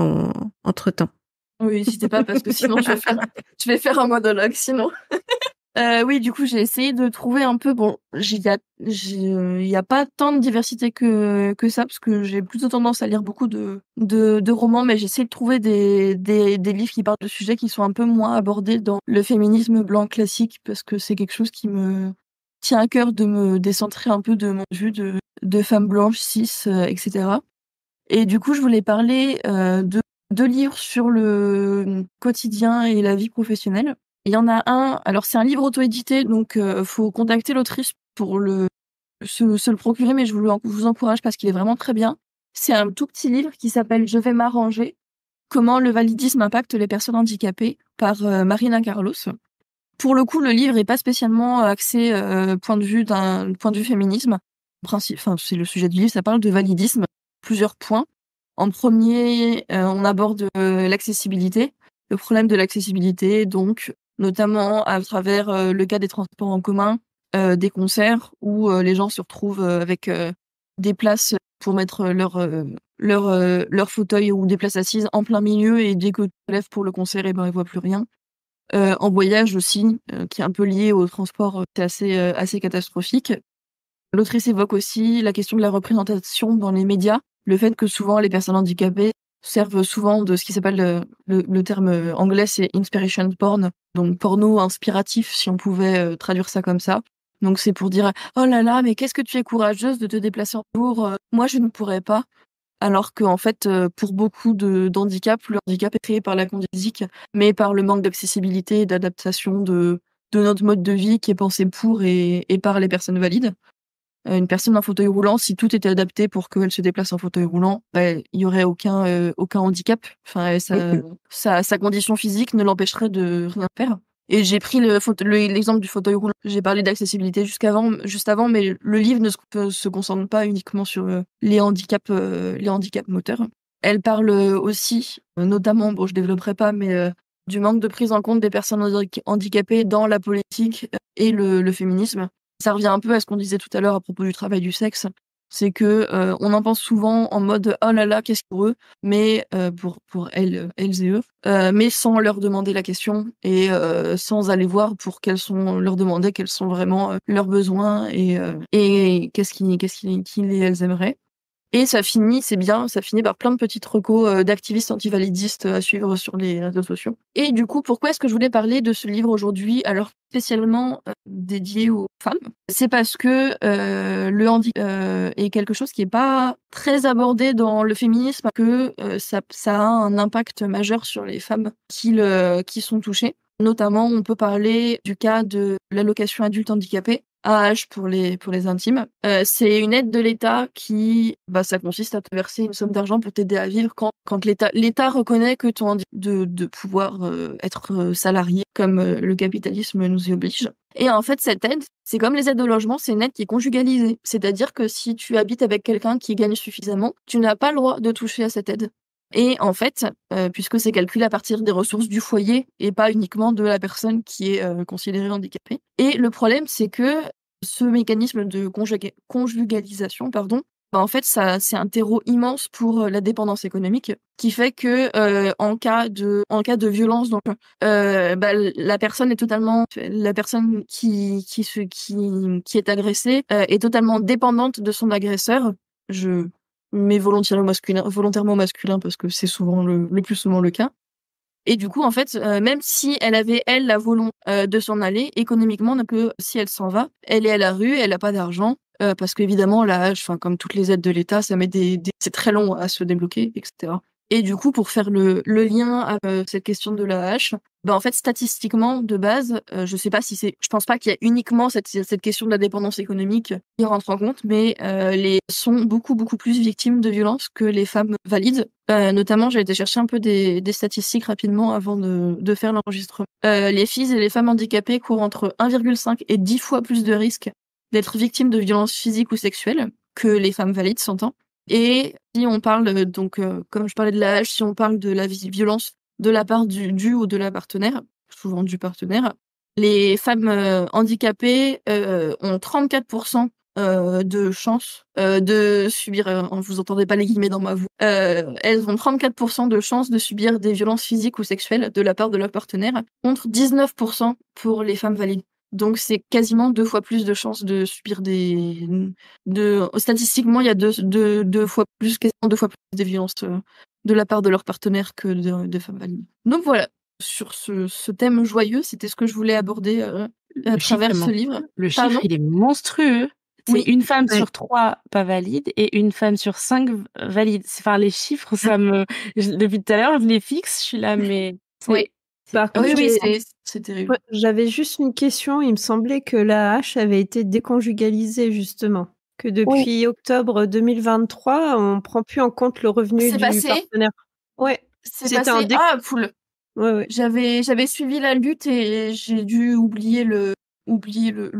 entre-temps. Oui, n'hésitez pas, parce que sinon, je vais faire un monologue, sinon. Oui, du coup, j'ai essayé de trouver un peu, bon, il y a pas tant de diversité que ça, parce que j'ai plutôt tendance à lire beaucoup de romans, mais j'ai essayé de trouver des livres qui parlent de sujets qui sont un peu moins abordés dans le féminisme blanc classique, parce que c'est quelque chose qui me tient à cœur de me décentrer un peu de mon vue de femme blanche, cis, etc. Et du coup, je voulais parler de 2 livres sur le quotidien et la vie professionnelle. Il y en a un, alors c'est un livre auto-édité, donc faut contacter l'autrice pour se le procurer, mais je vous encourage parce qu'il est vraiment très bien. C'est un tout petit livre qui s'appelle Je vais m'arranger, comment le validisme impacte les personnes handicapées, par Marina Carlos. Pour le coup, le livre est pas spécialement axé point de vue féminisme. Enfin, c'est le sujet du livre, ça parle de validisme, plusieurs points. En premier, on aborde l'accessibilité, le problème de l'accessibilité, donc notamment à travers le cas des transports en commun, des concerts où les gens se retrouvent avec des places pour mettre leur fauteuil ou des places assises en plein milieu, et dès que tu te lèves pour le concert, ils voient plus rien. En voyage aussi, qui est un peu lié au transport, c'est assez catastrophique. L'autrice évoque aussi la question de la représentation dans les médias, le fait que souvent les personnes handicapées servent souvent de ce qui s'appelle le terme anglais, c'est inspiration porn, donc porno inspiratif, si on pouvait traduire ça comme ça. Donc c'est pour dire oh là là, mais qu'est-ce que tu es courageuse de te déplacer en jour, moi je ne pourrais pas. Alors qu'en fait, pour beaucoup d'handicaps, le handicap est créé par la condition physique, mais par le manque d'accessibilité et d'adaptation de notre mode de vie qui est pensé pour et par les personnes valides. Une personne en fauteuil roulant, si tout était adapté pour qu'elle se déplace en fauteuil roulant, il y aurait aucun handicap. Enfin, sa condition physique ne l'empêcherait de rien faire. Et j'ai pris l'exemple du fauteuil roulant. J'ai parlé d'accessibilité juste avant, mais le livre ne se concentre pas uniquement sur les handicaps moteurs. Elle parle aussi, notamment, bon, je développerai pas, mais du manque de prise en compte des personnes handicapées dans la politique et le féminisme. Ça revient un peu à ce qu'on disait tout à l'heure à propos du travail du sexe. C'est que on en pense souvent en mode oh là là, qu'est-ce pour eux, mais pour elles et eux, mais sans leur demander la question et sans aller voir leur demander quels sont vraiment leurs besoins et qu'est-ce qu'ils et elles aimeraient. Et ça finit par plein de petites recos d'activistes antivalidistes à suivre sur les réseaux sociaux. Et du coup, pourquoi est-ce que je voulais parler de ce livre aujourd'hui, alors spécialement dédié aux femmes? C'est parce que le handicap est quelque chose qui est pas très abordé dans le féminisme, que ça a un impact majeur sur les femmes qui sont touchées. Notamment, on peut parler du cas de l'allocation adulte handicapé, AAH pour les intimes. C'est une aide de l'État qui, ça consiste à te verser une somme d'argent pour t'aider à vivre quand l'État reconnaît que ton de pouvoir être salarié comme le capitalisme nous y oblige. Et en fait, cette aide, c'est comme les aides au logement, c'est une aide qui est conjugalisée. C'est-à-dire que si tu habites avec quelqu'un qui gagne suffisamment, tu n'as pas le droit de toucher à cette aide. Et en fait, puisque c'est calculé à partir des ressources du foyer et pas uniquement de la personne qui est considérée handicapée. Et le problème, c'est que ce mécanisme de conjugalisation, en fait, ça, c'est un terreau immense pour la dépendance économique, qui fait que en cas de violence, donc la personne qui est agressée est totalement dépendante de son agresseur. Mais volontairement masculin parce que c'est souvent le plus souvent le cas. Et du coup, en fait, même si elle avait, elle, la volonté de s'en aller, économiquement, si elle s'en va, elle est à la rue, elle n'a pas d'argent, parce qu'évidemment, comme toutes les aides de l'État, ça met c'est très long à se débloquer, etc. Et du coup, pour faire le lien avec cette question de l'AAH, en fait, statistiquement, de base, je pense pas qu'il y a uniquement cette question de la dépendance économique qui rentre en compte, mais les sont beaucoup, beaucoup plus victimes de violences que les femmes valides. Notamment, j'ai été chercher un peu des statistiques rapidement avant de faire l'enregistrement. Les filles et les femmes handicapées courent entre 1,5 et 10 fois plus de risques d'être victimes de violences physiques ou sexuelles que les femmes valides, s'entend. Et si on parle, comme je parlais de l'AAH, si on parle de la violence de la part du ou de la partenaire, souvent du partenaire, les femmes handicapées ont 34% de chances de subir, vous entendez pas les guillemets dans ma voix, elles ont 34% de chances de subir des violences physiques ou sexuelles de la part de leur partenaire, contre 19% pour les femmes valides. Donc c'est quasiment 2 fois plus de chances de subir statistiquement, il y a deux fois plus, quasiment 2 fois plus de violences de la part de leur partenaire que de femmes valides. Donc voilà, sur ce thème joyeux, c'était ce que je voulais aborder à travers ce livre. Le chiffre, il est monstrueux. C'est une femme sur 3 pas valide et une femme sur 5 valide. Enfin, les chiffres, depuis tout à l'heure, je les fixe, je suis là, mais... Oui. Par contre, c'est terrible. Ouais, j'avais juste une question. Il me semblait que l'AAH avait été déconjugalisée, justement. Que depuis octobre 2023, on ne prend plus en compte le revenu du partenaire. Ouais. C'est passé. Ah, cool. Ouais. J'avais suivi la lutte et j'ai dû oublier le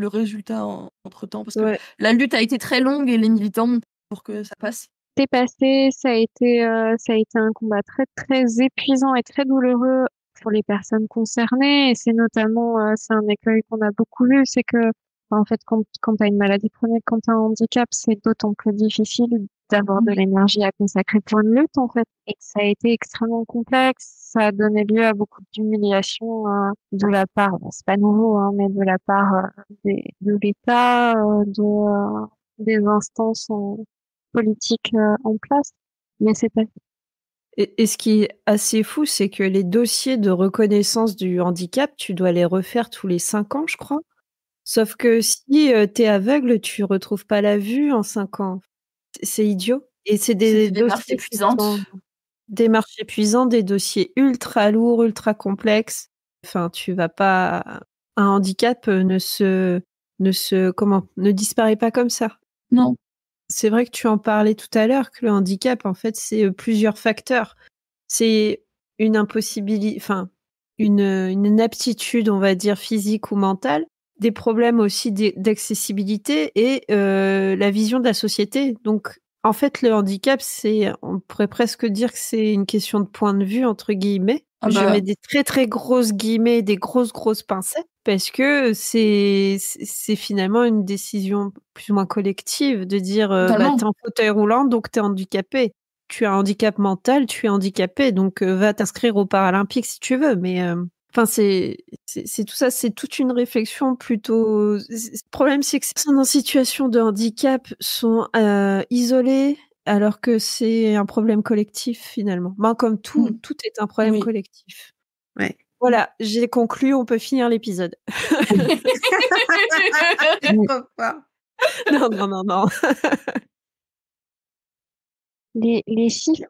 résultat entre-temps parce que la lutte a été très longue et les militants pour que ça passe. C'est passé, ça a été un combat très très épuisant et très douloureux pour les personnes concernées, et c'est notamment c'est un écueil qu'on a beaucoup vu, c'est que en fait quand t'as une maladie chronique, quand t'as un handicap, c'est d'autant plus difficile d'avoir de l'énergie à consacrer pour une lutte en fait, et ça a été extrêmement complexe, ça a donné lieu à beaucoup d'humiliation de la part, c'est pas nouveau, mais de la part de l'État, des instances politiques en place, mais c'est pas. Et ce qui est assez fou, c'est que les dossiers de reconnaissance du handicap, tu dois les refaire tous les 5 ans, je crois. Sauf que si t'es aveugle, tu retrouves pas la vue en 5 ans. C'est idiot. Et c'est des démarches épuisantes. Démarches épuisantes, des dossiers ultra lourds, ultra complexes. Enfin, tu vas pas... Un handicap ne disparaît pas comme ça. Non. C'est vrai que tu en parlais tout à l'heure, que le handicap, en fait, c'est plusieurs facteurs. C'est une impossibilité, enfin, une inaptitude, on va dire, physique ou mentale, des problèmes aussi d'accessibilité et la vision de la société. Donc, en fait, le handicap, on pourrait presque dire que c'est une question de point de vue, entre guillemets. Je mets des très, très grosses guillemets, des grosses pincettes, parce que c'est finalement une décision plus ou moins collective de dire t'es en fauteuil roulant, donc t'es handicapé. Tu as un handicap mental, tu es handicapé, donc va t'inscrire aux Paralympiques si tu veux. Mais c'est tout ça, c'est toute une réflexion plutôt. Le problème, c'est que ces personnes en situation de handicap sont isolées, alors que c'est un problème collectif finalement. Comme tout est un problème collectif. Ouais. Voilà, j'ai conclu, on peut finir l'épisode. Non. Les chiffres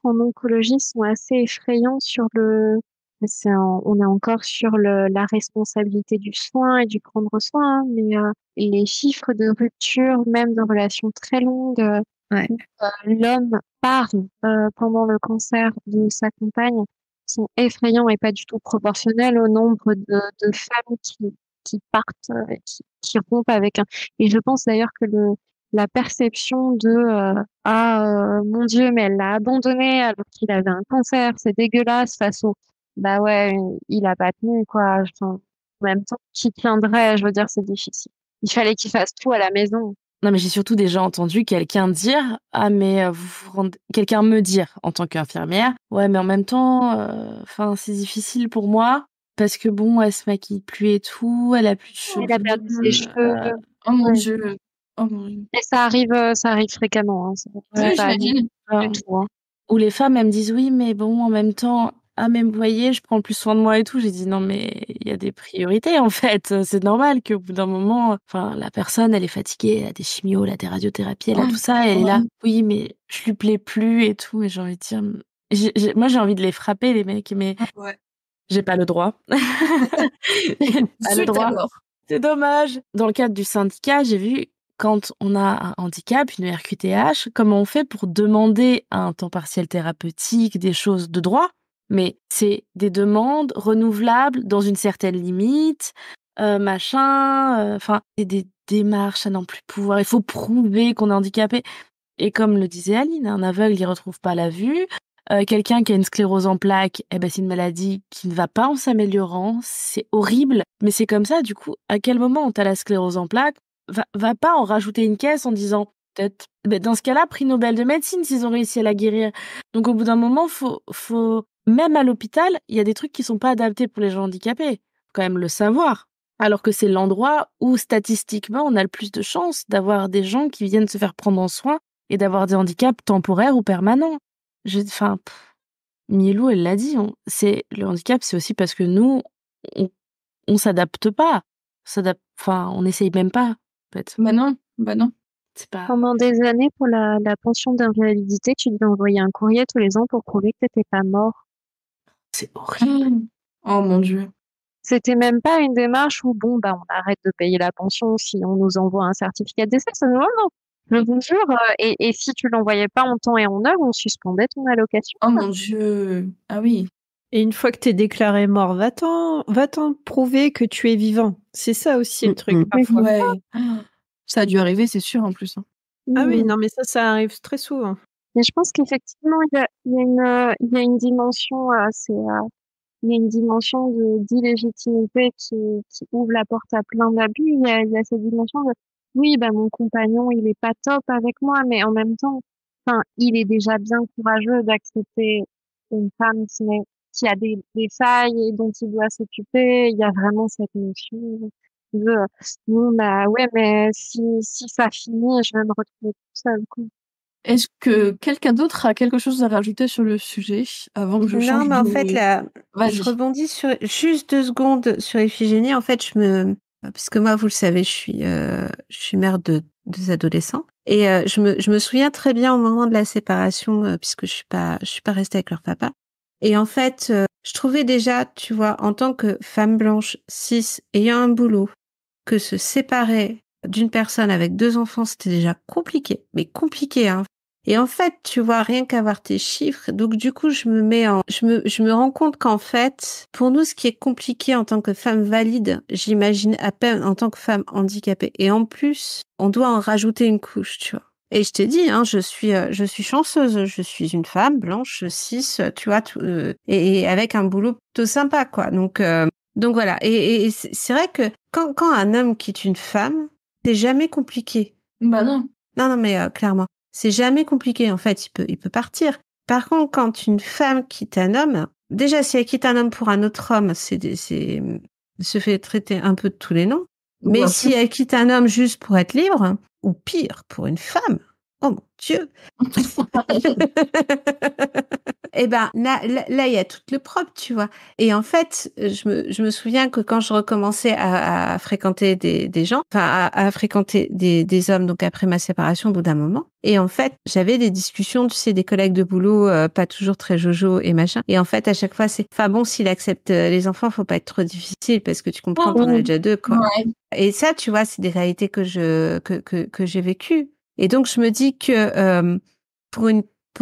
en oncologie sont assez effrayants sur le On est encore sur la responsabilité du soin et du prendre soin, hein, mais les chiffres de rupture, même de relations très longues, Ouais. où l'homme part pendant le cancer de sa compagne, sont effrayants et pas du tout proportionnels au nombre de femmes qui partent, qui rompent avec un. Et je pense d'ailleurs que la perception de mon Dieu, mais elle l'a abandonné alors qu'il avait un cancer, c'est dégueulasse, face au bah ouais, il a pas tenu, quoi. Enfin, en même temps, qui tiendrait? Je veux dire, c'est difficile. Il fallait qu'il fasse tout à la maison. Non, mais j'ai surtout déjà entendu quelqu'un dire, ah mais quelqu'un me dire en tant qu'infirmière, ouais, mais en même temps, enfin c'est difficile pour moi parce que bon, elle se maquille plus et tout, elle a plus de cheveux. Elle a perdu ses cheveux. Oh mon Ouais. Dieu. Oh mon Dieu. Et ça arrive fréquemment, hein. C'est Oui, pas j'imagine. du tout, hein. Où les femmes, elles me disent oui, mais bon, en même temps, ah, mais vous voyez, je prends plus soin de moi et tout. J'ai dit non, mais il y a des priorités, en fait. C'est normal qu'au bout d'un moment, enfin, la personne, elle est fatiguée, elle a des chimios, elle a des radiothérapies, elle a tout ça, elle est là. Oui, mais je lui plais plus et tout. Et j'ai envie de dire, moi, j'ai envie de les frapper, les mecs, mais j'ai pas le droit. J'ai pas le droit. C'est dommage. Dans le cadre du syndicat, j'ai vu quand on a un handicap, une RQTH, comment on fait pour demander un temps partiel thérapeutique, des choses de droit. Mais c'est des demandes renouvelables dans une certaine limite, enfin, c'est des démarches à n'en plus pouvoir. Il faut prouver qu'on est handicapé. Et comme le disait Aline, un aveugle, il retrouve pas la vue. Quelqu'un qui a une sclérose en plaques, c'est une maladie qui ne va pas en s'améliorant. C'est horrible, mais c'est comme ça. Du coup, à quel moment t'as la sclérose en plaques, va pas en rajouter une caisse en disant peut-être. Dans ce cas-là, prix Nobel de médecine s'ils ont réussi à la guérir. Donc au bout d'un moment, faut même à l'hôpital, il y a des trucs qui sont pas adaptés pour les gens handicapés. Faut quand même le savoir. Alors que c'est l'endroit où statistiquement on a le plus de chances d'avoir des gens qui viennent se faire prendre en soin et d'avoir des handicaps temporaires ou permanents. Milou, elle l'a dit, le handicap, c'est aussi parce que nous, on s'adapte pas. On n'essaye même pas, en fait. Bah non. C'est pas... Pendant des années, pour la pension d'invalidité, tu devais envoyer un courrier tous les ans pour prouver que t'étais pas mort. C'est horrible. Oh mon Dieu. C'était même pas une démarche où, on arrête de payer la pension si on nous envoie un certificat de décès. Non, non. Je vous jure, et si tu l'envoyais pas en temps et en heure, on suspendait ton allocation. Oh mon Dieu. Ah oui. Et une fois que t'es déclaré mort, va-t'en prouver que tu es vivant. C'est ça aussi le truc, parfois. Ouais. Ça a dû arriver, c'est sûr, en plus. Ah oui, non, mais ça arrive très souvent. Mais je pense qu'effectivement, il y a une dimension, il y a une dimension d'illégitimité qui ouvre la porte à plein d'abus. Il y a cette dimension de, oui, mon compagnon, il est pas top avec moi, mais en même temps, enfin, il est déjà bien courageux d'accepter une femme qui a des failles et dont il doit s'occuper. Il y a vraiment cette notion de, non, ouais, mais si ça finit, je vais me retrouver toute seule, quoi. Est-ce que quelqu'un d'autre a quelque chose à rajouter sur le sujet avant que je change Non, mais en fait, là, je rebondis sur juste 2 secondes sur Iphigénie. En fait, parce que moi, vous le savez, je suis mère de 2 adolescents. Et je me souviens très bien au moment de la séparation, puisque je suis pas restée avec leur papa. Et en fait, je trouvais déjà, tu vois, en tant que femme blanche, cis, ayant un boulot, que se séparer d'une personne avec 2 enfants, c'était déjà compliqué. Mais compliqué, hein. Et en fait, tu vois, rien qu'avoir tes chiffres, donc du coup, je me rends compte qu'en fait, pour nous, ce qui est compliqué en tant que femme valide, j'imagine à peine en tant que femme handicapée. Et en plus, on doit en rajouter une couche, tu vois. Et je t'ai dit, hein, je suis chanceuse. Je suis une femme blanche, cis, tu vois, et avec un boulot plutôt sympa, quoi. Donc voilà. Et c'est vrai que quand un homme quitte une femme, c'est jamais compliqué. Bah non. Non, mais clairement. C'est jamais compliqué, en fait, il peut partir. Par contre, quand une femme quitte un homme, déjà, si elle quitte un homme pour un autre homme, se fait traiter un peu de tous les noms. Mais si elle quitte un homme juste pour être libre, ou pire, pour une femme, oh mon Dieu. Eh ben, là, il y a tout le propre, tu vois. Et en fait, je me souviens que quand je recommençais à fréquenter des gens, enfin, à fréquenter des hommes, donc après ma séparation, au bout d'un moment. Et en fait, j'avais des discussions, tu sais, des collègues de boulot, pas toujours très jojo et machin. Et en fait, à chaque fois, enfin bon, s'il accepte les enfants, faut pas être trop difficile parce que tu comprends qu'on a déjà deux, quoi. Ouais. Et ça, tu vois, c'est des réalités que j'ai vécues. Et donc, je me dis que pour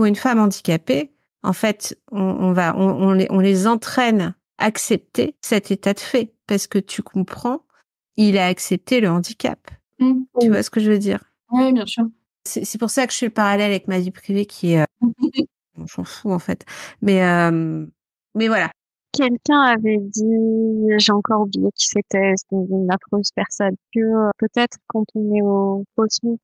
une femme handicapée, en fait, on les entraîne à accepter cet état de fait parce que tu comprends, il a accepté le handicap. Tu vois ce que je veux dire? Oui, bien sûr. C'est pour ça que je fais le parallèle avec ma vie privée qui est, on s'en fout en fait. Mais voilà. Quelqu'un avait dit, j'ai encore oublié qui c'était, une affreuse personne, que peut-être quand on est au SMIC,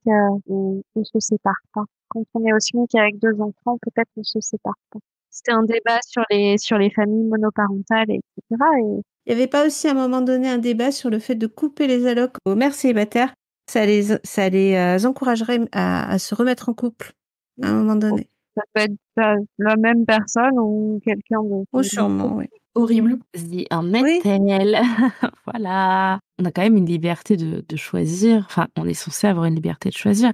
on se sépare pas. Quand on est au SMIC avec 2 enfants, peut-être on se sépare pas. C'était un débat sur les familles monoparentales, etc. Et il y avait pas aussi à un moment donné un débat sur le fait de couper les allocs aux mères célibataires? Ça les encouragerait à se remettre en couple à un moment donné. ça peut être la même personne ou quelqu'un de... Oh, sûrement, oui. Horrible. Vas-y, un hôtel. Voilà. On a quand même une liberté de choisir. Enfin, on est censé avoir une liberté de choisir.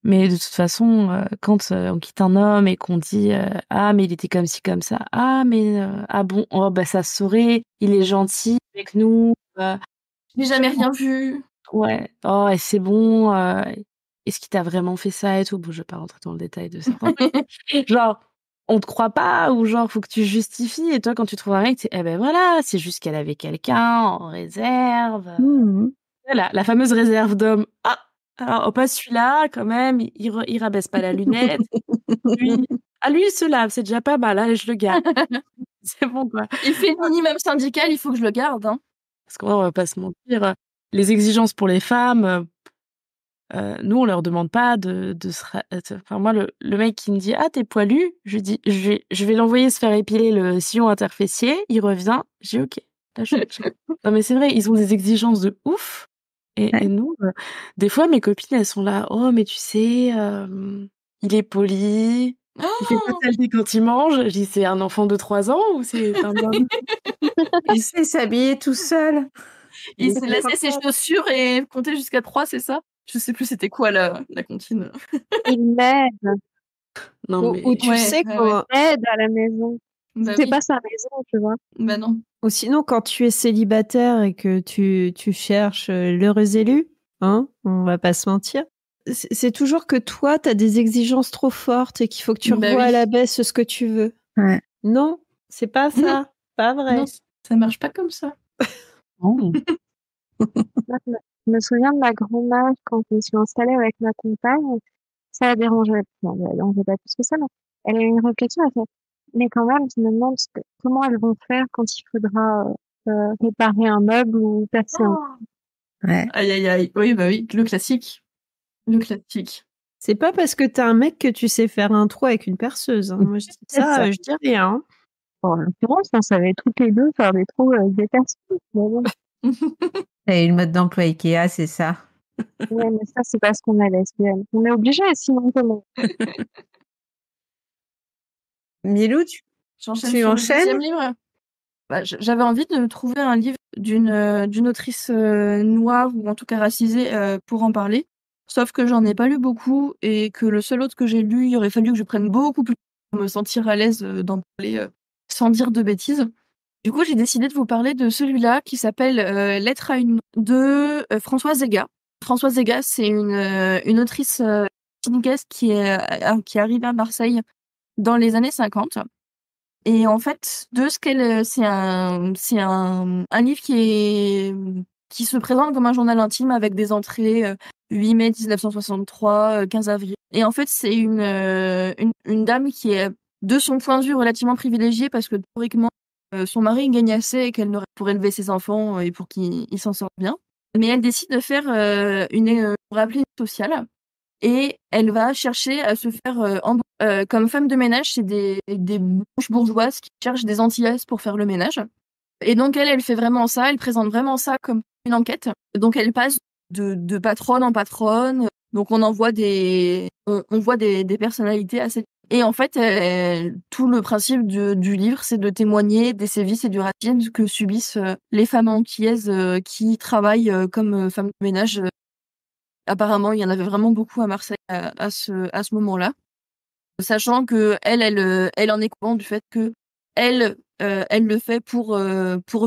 Mais de toute façon, quand on quitte un homme et qu'on dit ah mais il était comme ci comme ça, ah mais ah bon, oh bah ça se saurait, il est gentil avec nous, J'ai jamais rien vu. ouais, oh et c'est bon, est-ce qu'il t'a vraiment fait ça et tout. Bon, je vais pas rentrer dans le détail de certains trucs. Genre on te croit pas ou genre faut que tu justifies et toi quand tu trouves un mec, eh ben voilà, c'est juste qu'elle avait quelqu'un en réserve. Voilà, la fameuse réserve d'homme. Ah, alors, pas celui-là, quand même, il rabaisse pas la lunette. Lui, lui, il se lave, c'est déjà pas mal, allez, je le garde. C'est bon, quoi. Il fait le minimum syndical, il faut que je le garde. Hein. Parce qu'on va pas se mentir, les exigences pour les femmes, nous, on leur demande pas de se... Enfin, moi, le mec qui me dit « Ah, t'es poilu ?» Je lui dis je vais l'envoyer se faire épiler le sillon interfessier. Il revient, j'ai « Ok. » Là, non, mais c'est vrai, ils ont des exigences de ouf. Et nous, des fois, mes copines, elles sont là, oh, mais tu sais, il est poli, il fait pas saleté quand il mange. Je dis, c'est un enfant de 3 ans ou c'est un homme? Il sait s'habiller tout seul. Il s'est laissé ses chaussures et compter jusqu'à 3, c'est ça? Je sais plus c'était quoi la comptine. il m'aide. Non, mais... Ou tu sais qu'on aide à la maison. Bah C'est oui. pas sa maison, tu vois. Bah non. Ou sinon, quand tu es célibataire et que tu cherches l'heureux élu, hein, on va pas se mentir, c'est toujours que toi, tu as des exigences trop fortes et qu'il faut que tu revoies à la baisse ce que tu veux. Ouais. Non, c'est pas ça. Pas vrai. Non, ça marche pas comme ça. Oh. Je me souviens de ma grand-mère quand je me suis installée avec ma compagne. Ça la dérangeait. Non, elle dérangeait pas plus que ça, mais elle a eu une réflexion, elle fait, mais quand même, je me demande comment elles vont faire quand il faudra réparer un meuble ou percer un... Ouais. Aïe, aïe, aïe. Oui, bah oui, le classique. Le classique. C'est pas parce que t'as un mec que tu sais faire un trou avec une perceuse. Hein. Moi, je dis ça, je dis rien. Bon, en l'occurrence, on savait toutes les deux faire des trous avec des perceuses. Bon. Et le mode d'emploi Ikea, c'est ça. Ouais, mais ça, c'est parce qu'on est lesbienne. On est obligé, sinon comment? Milou, tu sur enchaînes? Le deuxième livre. Bah, j'avais envie de trouver un livre d'une autrice noire ou en tout cas racisée pour en parler. Sauf que j'en ai pas lu beaucoup et que le seul autre que j'ai lu, il aurait fallu que je prenne beaucoup plus pour me sentir à l'aise d'en parler sans dire de bêtises. Du coup, j'ai décidé de vous parler de celui-là qui s'appelle Lettre à une de Françoise Zega. Françoise Zega, c'est une autrice sénégalaise qui est arrivée à Marseille dans les années 50. Et en fait, de ce qu'elle, c'est un livre qui se présente comme un journal intime avec des entrées 8 mai 1963, 15 avril. Et en fait, c'est une dame qui est, de son point de vue, relativement privilégiée parce que théoriquement, son mari gagne assez et qu'elle n'aurait pour élever ses enfants et pour qu'ils s'en sortent bien. Mais elle décide de faire pour appeler une sociale. Et elle va chercher à se faire comme femme de ménage, c'est des bouches bourgeoises qui cherchent des antillaises pour faire le ménage. Et donc elle fait vraiment ça, elle présente vraiment ça comme une enquête. Donc elle passe de patronne en patronne. Donc on voit des personnalités assez Et en fait, tout le principe du livre, c'est de témoigner des sévices et du racisme que subissent les femmes antillaises qui travaillent comme femmes de ménage. Apparemment, il y en avait vraiment beaucoup à Marseille à ce moment-là. Sachant que elle en est contente du fait que elle le fait pour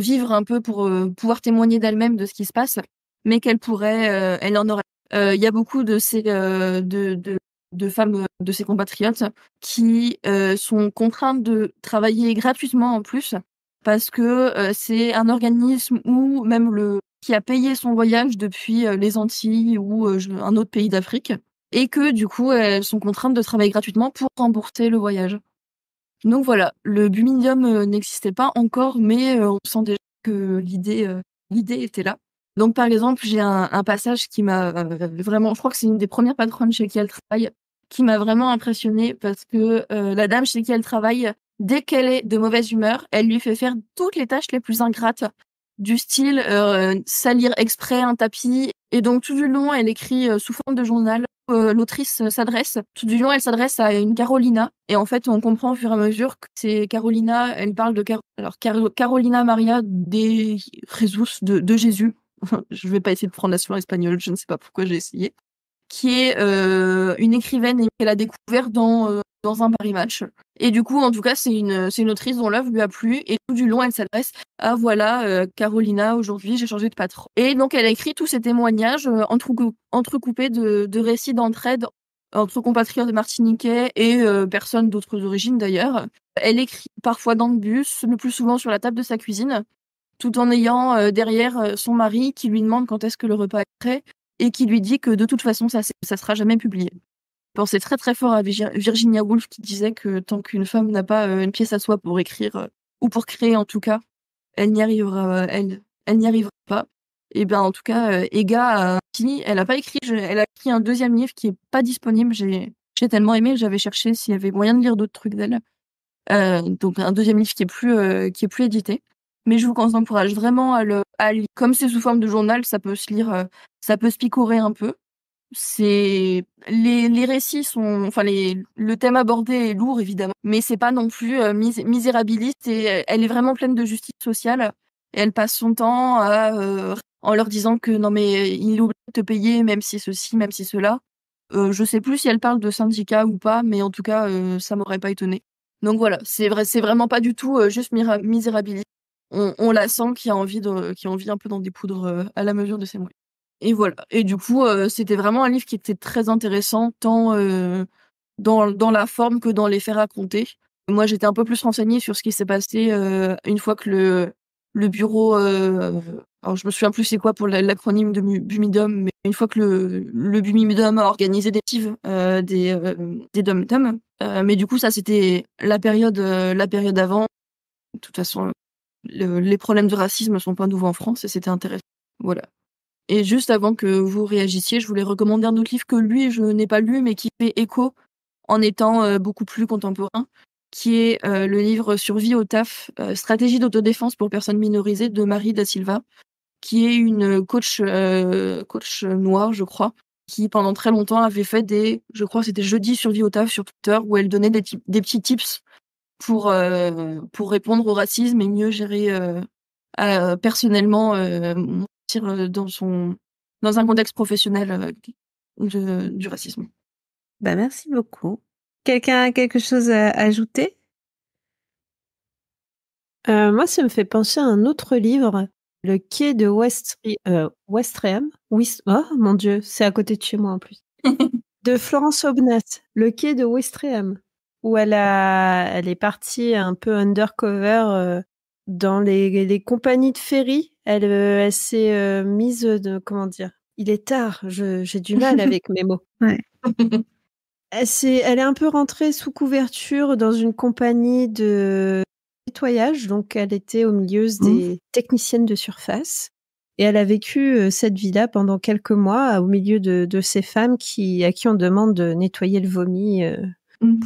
vivre un peu, pour pouvoir témoigner d'elle-même de ce qui se passe, mais qu'elle pourrait, elle en aurait. Il y a beaucoup de ces de femmes de ses compatriotes qui sont contraintes de travailler gratuitement en plus parce que c'est un organisme ou même qui a payé son voyage depuis les Antilles ou un autre pays d'Afrique et que du coup elles sont contraintes de travailler gratuitement pour rembourser le voyage. Donc voilà, le Bumidium n'existait pas encore, mais on sent déjà que l'idée était là. Donc par exemple, j'ai un passage qui m'a vraiment, je crois que c'est une des premières patronnes chez qui elle travaille, qui m'a vraiment impressionnée parce que la dame chez qui elle travaille, dès qu'elle est de mauvaise humeur, elle lui fait faire toutes les tâches les plus ingrates, du style salir exprès un tapis. Et donc tout du long, elle écrit sous forme de journal. L'autrice s'adresse, tout du long, elle s'adresse à une Carolina. Et en fait, on comprend au fur et à mesure que c'est Carolina, elle parle de Carolina Maria de Jesus, de Jésus. Je vais pas essayer de prendre l'accent espagnol, je ne sais pas pourquoi j'ai essayé. Qui est une écrivaine et qu'elle a découvert dans un Paris Match. Et du coup, en tout cas, c'est une autrice dont l'œuvre lui a plu. Et tout du long, elle s'adresse à voilà, Carolina, aujourd'hui, j'ai changé de patron. Et donc, elle a écrit tous ces témoignages entrecoupés de récits d'entraide entre compatriotes martiniquais et personnes d'autres origines d'ailleurs. Elle écrit parfois dans le bus, le plus souvent sur la table de sa cuisine, tout en ayant derrière son mari qui lui demande quand est-ce que le repas est prêt et qui lui dit que de toute façon, ça sera jamais publié. Je pensais très très fort à Virginia Woolf qui disait que tant qu'une femme n'a pas une pièce à soi pour écrire, ou pour créer en tout cas, elle n'y arrivera pas. Et bien en tout cas, Ega, elle a pas écrit, elle a écrit un deuxième livre qui est pas disponible. J'ai tellement aimé que j'avais cherché s'il y avait moyen de lire d'autres trucs d'elle. Donc un deuxième livre qui est plus édité. Mais je vous encourage vraiment à lire. Comme c'est sous forme de journal, ça peut se lire, ça peut se picorer un peu. C'est les récits sont, enfin le thème abordé est lourd évidemment, mais c'est pas non plus misérabiliste et elle est vraiment pleine de justice sociale. Et elle passe son temps en leur disant que non mais il est obligé de te payer même si ceci, même si cela. Je sais plus si elle parle de syndicat ou pas, mais en tout cas ça m'aurait pas étonné. Donc voilà, c'est vraiment pas du tout juste misérabiliste. On la sent qui a envie un peu d'en découdre à la mesure de ses moyens. Et voilà. Et du coup, c'était vraiment un livre qui était très intéressant, tant dans la forme que dans les faits racontés. Moi, j'étais un peu plus renseignée sur ce qui s'est passé une fois que le bureau... alors, je me souviens plus c'est quoi pour l'acronyme de Bumidum, mais une fois que le Bumidum a organisé des actives des dom-toms. Mais du coup, ça, c'était la période avant. De toute façon, les problèmes de racisme sont pas nouveaux en France et c'était intéressant. Voilà. Et juste avant que vous réagissiez, je voulais recommander un autre livre que lui, je n'ai pas lu, mais qui fait écho en étant beaucoup plus contemporain, qui est le livre Survie au taf, stratégie d'autodéfense pour personnes minorisées de Marie Da Silva, qui est une coach noire, je crois, qui pendant très longtemps avait fait je crois que c'était jeudi Survie au taf sur Twitter, où elle donnait des petits tips pour répondre au racisme et mieux gérer personnellement dans un contexte professionnel du racisme. Bah merci beaucoup. Quelqu'un a quelque chose à ajouter? Moi, ça me fait penser à un autre livre, Le quai de Ouistreham. Oh mon Dieu, c'est à côté de chez moi en plus. De Florence Aubenas, Le quai de Ouistreham, où elle est partie un peu undercover dans les compagnies de ferry. Elle s'est mise comment dire. Il est tard, j'ai du mal avec mes mots. Ouais. Elle est un peu rentrée sous couverture dans une compagnie de nettoyage, donc elle était au milieu des techniciennes de surface. Et elle a vécu cette vie-là pendant quelques mois au milieu de ces femmes à qui on demande de nettoyer le vomi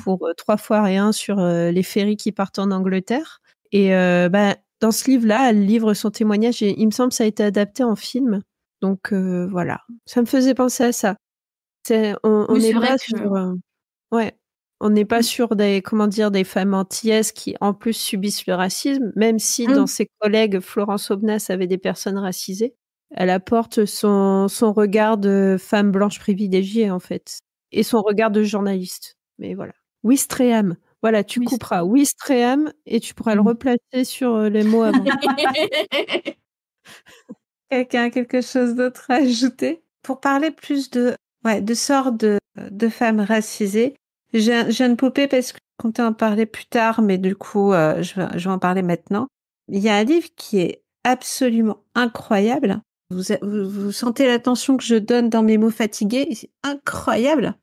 pour 3 fois rien sur les ferries qui partent en Angleterre. Et dans ce livre-là, elle livre son témoignage et il me semble que ça a été adapté en film. Donc voilà, ça me faisait penser à ça. On Oui, est c'est vrai pas que sur... ouais. On n'est pas sur des femmes antillaises qui, en plus, subissent le racisme, même si dans ses collègues, Florence Aubenas avait des personnes racisées. Elle apporte son regard de femme blanche privilégiée, en fait. Et son regard de journaliste. Mais voilà. Ouistreham. Voilà, tu couperas Ouistreham et tu pourras le replacer sur les mots avant. Quelqu'un a quelque chose d'autre à ajouter? Pour parler plus de sorts de femmes racisées, j'ai une poupée parce que je comptais en parler plus tard, mais du coup, je vais en parler maintenant. Il y a un livre qui est absolument incroyable. Vous sentez l'attention que je donne dans mes mots fatigués. C'est incroyable.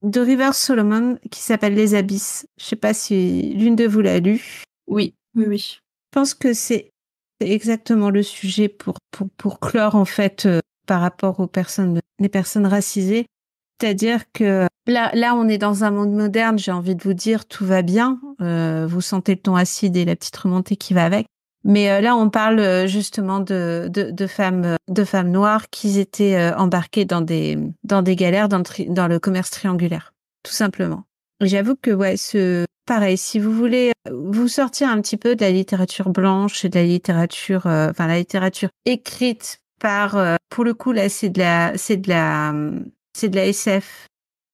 De Rivers Solomon, qui s'appelle Les Abysses. Je sais pas si l'une de vous l'a lu. Oui. Je pense que c'est exactement le sujet pour clore, en fait, par rapport les personnes racisées. C'est-à-dire que là, on est dans un monde moderne, j'ai envie de vous dire, tout va bien. Vous sentez le ton acide et la petite remontée qui va avec. Mais là, on parle justement de femmes noires qui étaient embarquées dans des galères dans le commerce triangulaire, tout simplement. J'avoue que pareil, si vous voulez vous sortir un petit peu de la littérature blanche et de la littérature, la littérature écrite par, pour le coup là, c'est de la SF.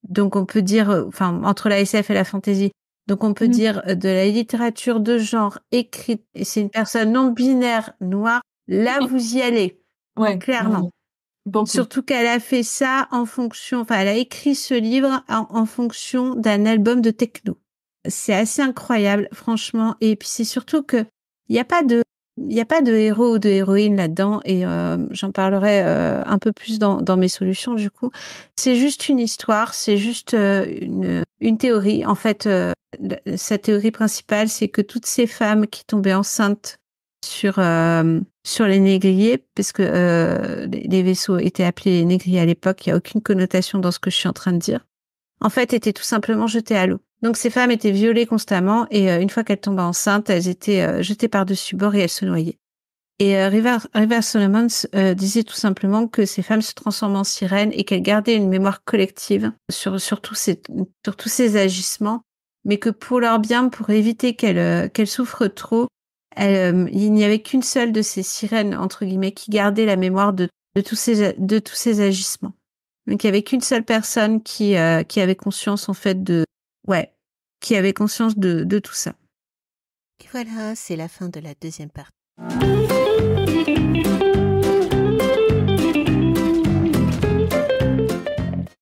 Donc on peut dire, entre la SF et la fantasy. Donc on peut dire de la littérature de genre écrite, et c'est une personne non binaire noire, là vous y allez. Ouais, clairement. Bon, surtout qu'elle a fait ça elle a écrit ce livre en fonction d'un album de techno. C'est assez incroyable, franchement. Et puis c'est surtout que il y a pas de héros ou de héroïne là-dedans, et j'en parlerai un peu plus dans mes solutions du coup. C'est juste une histoire, c'est juste une théorie. En fait, sa théorie principale, c'est que toutes ces femmes qui tombaient enceintes sur les négriers, parce que les vaisseaux étaient appelés les négriers à l'époque, il y a aucune connotation dans ce que je suis en train de dire, en fait, étaient tout simplement jetées à l'eau. Donc ces femmes étaient violées constamment, et une fois qu'elles tombaient enceintes, elles étaient jetées par-dessus bord et elles se noyaient. Et Rivers Solomon disait tout simplement que ces femmes se transforment en sirènes et qu'elles gardaient une mémoire collective sur tous ces agissements, mais que pour leur bien, pour éviter qu'elles souffrent trop, il n'y avait qu'une seule de ces sirènes, entre guillemets, qui gardait la mémoire de tous ces agissements. Donc il y avait qu'une seule personne qui avait conscience, en fait, qui avait conscience de tout ça. Et voilà, c'est la fin de la deuxième partie.